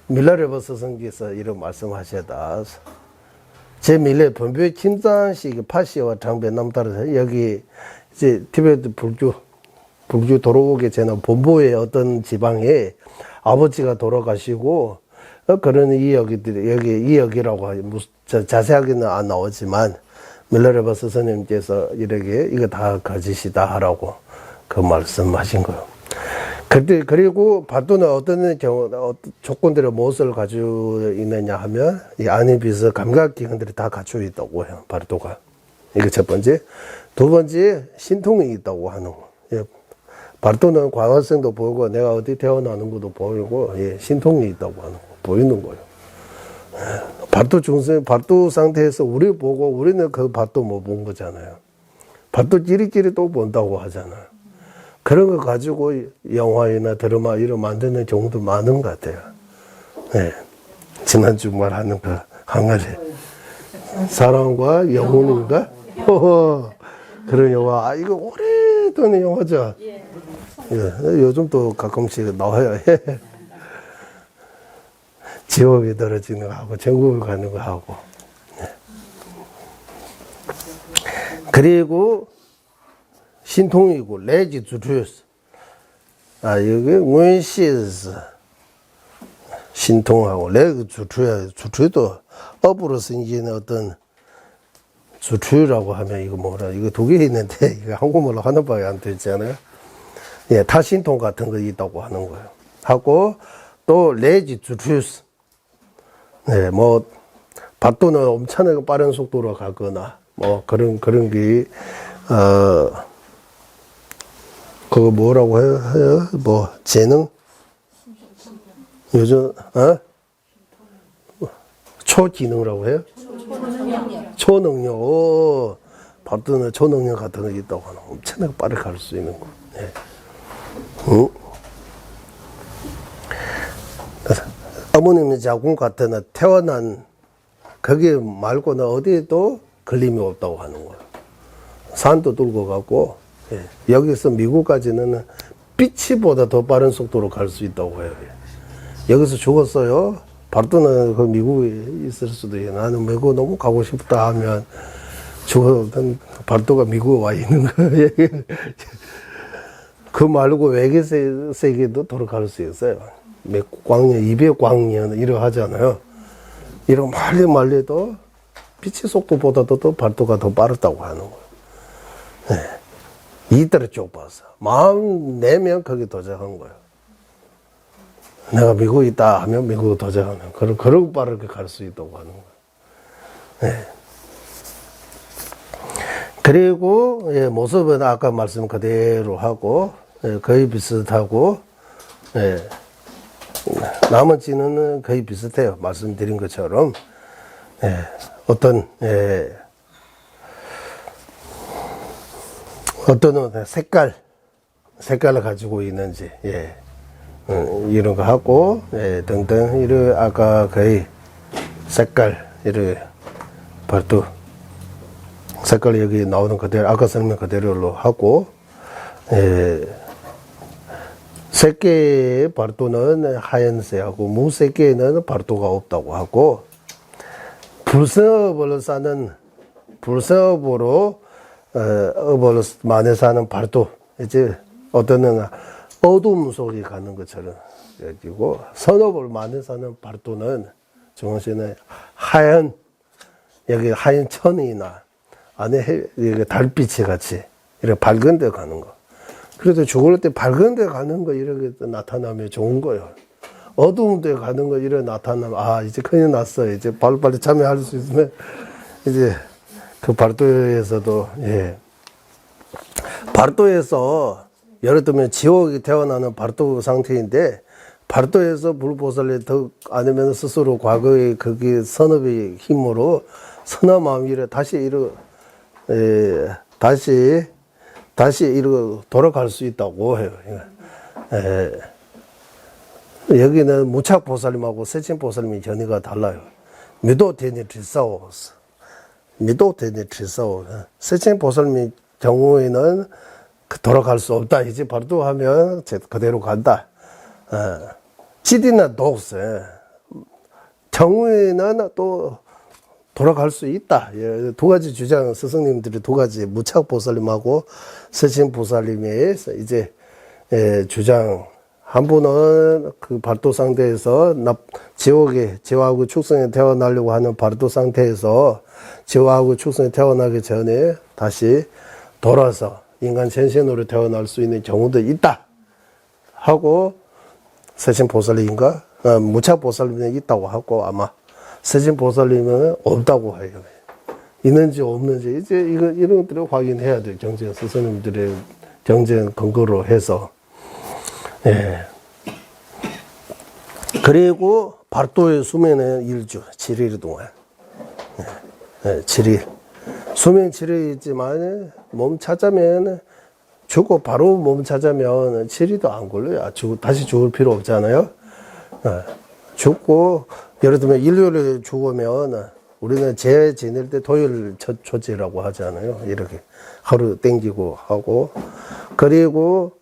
밀라레버스 성기에서 이런 말씀하셨다. 제 밀레 본부의 김산식 파시와 장배 남다르서 여기 이제 티베트 불교 돌아오게 전에 본부의 어떤 지방에 아버지가 돌아가시고 그런 이야기들이 여기 이야기라고 자세하게는 안 나오지만 밀라레버스 스님께서 이렇게 이거 다 거짓이다 하라고 그 말씀하신 거예요. 그리고 발도는 어떤 경우 조건들의 무엇을 가지고 있느냐 하면 이 안에 비해서 감각기관들이 다 갖추어 있다고 해요. 발도가. 이게 첫 번째. 두 번째 신통이 있다고 하는 거. 예. 발도는 과거성도 보이고 내가 어디 태어나는 것도 보이고 신통이 있다고 하는 거 보이는 거예요. 발도 중생, 발도 상태에서 우리 보고 우리는 그 발도 못 본 거잖아요. 발도 찌리찌리 또 본다고 하잖아요. 그런 거 가지고 영화나 드라마 이런 만드는 경우도 많은 것 같아요. 네. 지난주 말하는 그 항아리. 사랑과 영혼인가? 그런 영화. 이거 오래된 영화죠? 예. 요즘 또 가끔씩 나와요. 지옥에 떨어지는 거 하고, 전국을 가는 거 하고. 네. 그리고, 신통이고, 레지 주투스. 여기, 원시스. 신통하고, 레지 주투야. 주투도 업으로 생기는 어떤 주투라고 하면 이거 뭐라, 이거 두 개 있는데, 이거 한국말로 하나밖에 안 되잖아요. 예, 타신통 같은 거 있다고 하는 거예요. 하고, 또, 레지 주투스. 네, 뭐, 발도는 엄청나게 빠른 속도로 가거나, 뭐, 그런 게, 그거 뭐라고 해요? 뭐, 재능? 요즘, 초기능이라고 해요? 초능력. 발도는 초능력 같은 거 있다고 하는 거. 엄청나게 빠르게 갈 수 있는 거. 네. 어머님의 자궁 같은 태어난 거기 말고는 어디에도 걸림이 없다고 하는 거예요. 산도 돌고 가고 여기서 미국까지는 빛이보다 더 빠른 속도로 갈 수 있다고 해요. 여기서 죽었어요. 발도는 그 미국에 있을 수도 있어요. 나는 미국 너무 가고 싶다 하면 죽었던 발도가 미국에 와 있는 거예요. 그 말고 외계 세계도 돌아갈 수 있어요. 몇 광년, 200광년 이러 하잖아요. 이런 말리도 빛의 속도보다도 더 발도가 더 빠르다고 하는 거예요. 네. 이때를 쭉 봤어. 마음 내면 거기 도착한 거예요. 내가 미국에 있다 하면 미국에 도착하는, 그러고 빠르게 갈 수 있다고 하는 거예요. 네. 그리고, 예, 모습은 아까 말씀 그대로 하고, 예, 거의 비슷하고, 예, 나머지는 거의 비슷해요. 말씀드린 것처럼. 예, 어떤, 예, 어떤 색깔을 가지고 있는지, 예, 이런 거 하고, 예, 등등, 이런, 아까 거의 색깔, 이런, 발도, 색깔이 여기 나오는 그대로, 아까 설명 그대로로 하고, 예, 새끼의 발도는 하얀색하고, 무새끼에는 발도가 없다고 하고, 불성업으로 사는, 불성업으로, 업을 많이 사는 발도, 이제, 어떤 어두움 속에 가는 것처럼, 여기고, 선업을 많이 사는 발도는, 정신은 하얀, 여기 하얀 천이나, 안에 달빛이 같이, 이렇게 밝은 데 가는 거. 그래도 죽을 때 밝은 데 가는 거 이렇게 나타나면 좋은 거예요. 어두운 데 가는 거 이렇게 나타나면, 아, 이제 큰일 났어. 이제 빨리 참여할 수 있으면, 이제 그 발도에서도, 예. 발도에서, 예를 들면 지옥이 태어나는 발도 상태인데, 발도에서 불보살이 더 아니면 스스로 과거의 거기 선업의 힘으로 선한 마음이 다시 이렇게 돌아갈 수 있다고 해요. 여기는 무착보살님하고 세친보살님의 견해가 달라요. 미도테니 트리사오스. 세친보살님의 경우에는 돌아갈 수 없다. 이제 바로 하면 그대로 간다. 지디나 독세. 경우에는 또 돌아갈 수 있다. 예, 두 가지 주장, 스승님들이 두 가지, 무착보살님하고 세친보살님의 이제, 주장. 한 분은 그 발도 상태에서 지옥하고 축생에 태어나려고 하는 발도 상태에서 지옥하고 축생에 태어나기 전에 다시 돌아서 인간 전신으로 태어날 수 있는 경우도 있다. 하고, 세친보살님인가? 무착보살님이 있다고 하고, 아마. 세친보살님은 없다고 해요. 있는지 없는지 이제 이런 것들을 확인해야 돼요. 경전 스승님들의 경전 근거로 해서. 예. 그리고 발도의 수면은 7일 동안. 예. 7일. 수면 7일이지만 몸 찾자면 죽고 바로 몸 찾자면 7일도 안 걸려요. 다시 죽을 필요 없잖아요. 예. 죽고 예를 들면 일요일에 죽으면 우리는 제 지낼 때 토요일 첫 조제라고 하잖아요. 이렇게 하루 땡기고 하고 그리고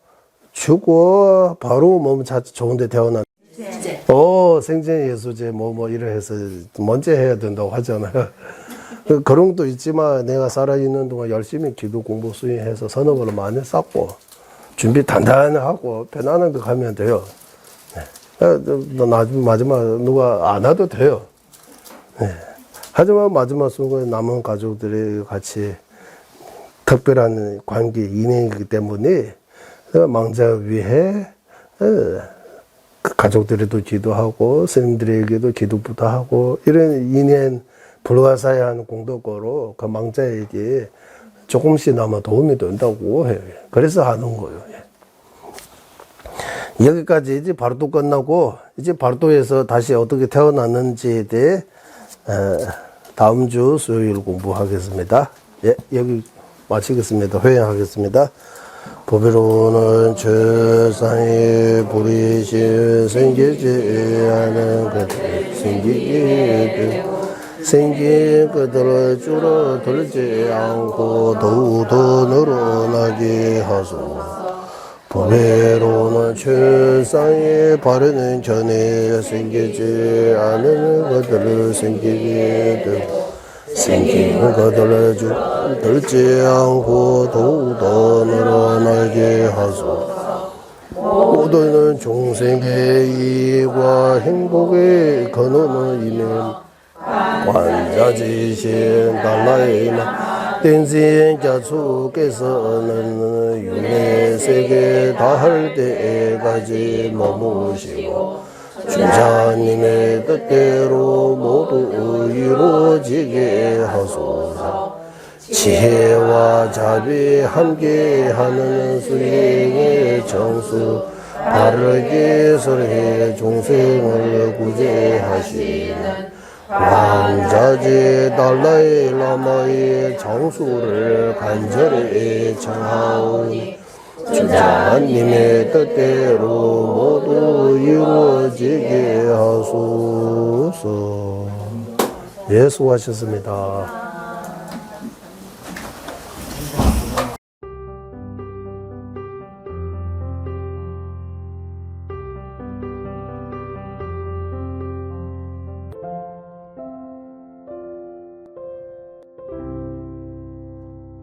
죽고 바로 몸 좋은데 태어난 생전 예수제 뭐 이래 해서 먼저 해야 된다고 하잖아요. 그런 것도 있지만 내가 살아있는 동안 열심히 기도 공부 수행해서 선업을 많이 쌓고 준비 단단하고 편안한 데 가면 돼요. 마지막 누가 안 와도 돼요. 네. 하지만 마지막 순간에 남은 가족들이 같이 특별한 관계, 인연이기 때문에 망자 위해 그 가족들에도 기도하고 스님들에게도 기도부터 하고 이런 인연 불가사의한 공덕으로 그 망자에게 조금씩나마 도움이 된다고 해요. 그래서 하는 거예요. 여기까지 이제 발도 끝나고 이제 발도에서 다시 어떻게 태어났는지에 대해 다음 주 수요일 공부하겠습니다. 예, 여기 마치겠습니다. 회의하겠습니다. 보배로는 최상의 불이신 생기지 않은 것들 생긴 것들을 줄어들지 않고 더욱더 늘어나게 하소서. 보배로는 최상에 바르는 전에 생기지 않은 것들을 생기게 되고 생긴 것들을 들지 않고 더욱더 늘어나게 하소서. 모든 중생의 이익과 행복의 근원은 이면 관자지신 달라이마 땡진자축께서는 윤회세계 다할 때까지 머무시고 춘자님의 뜻대로 모두 이루어지게 하소서. 지혜와 자비 함께하는 수행의 정수 바르게 설해 종생을 구제하시는 왕자제 달라이 라마의 정수를 간절히 청하오니 주자님의 뜻대로 모두 이루어지게 하소서. 예, 수고하셨습니다.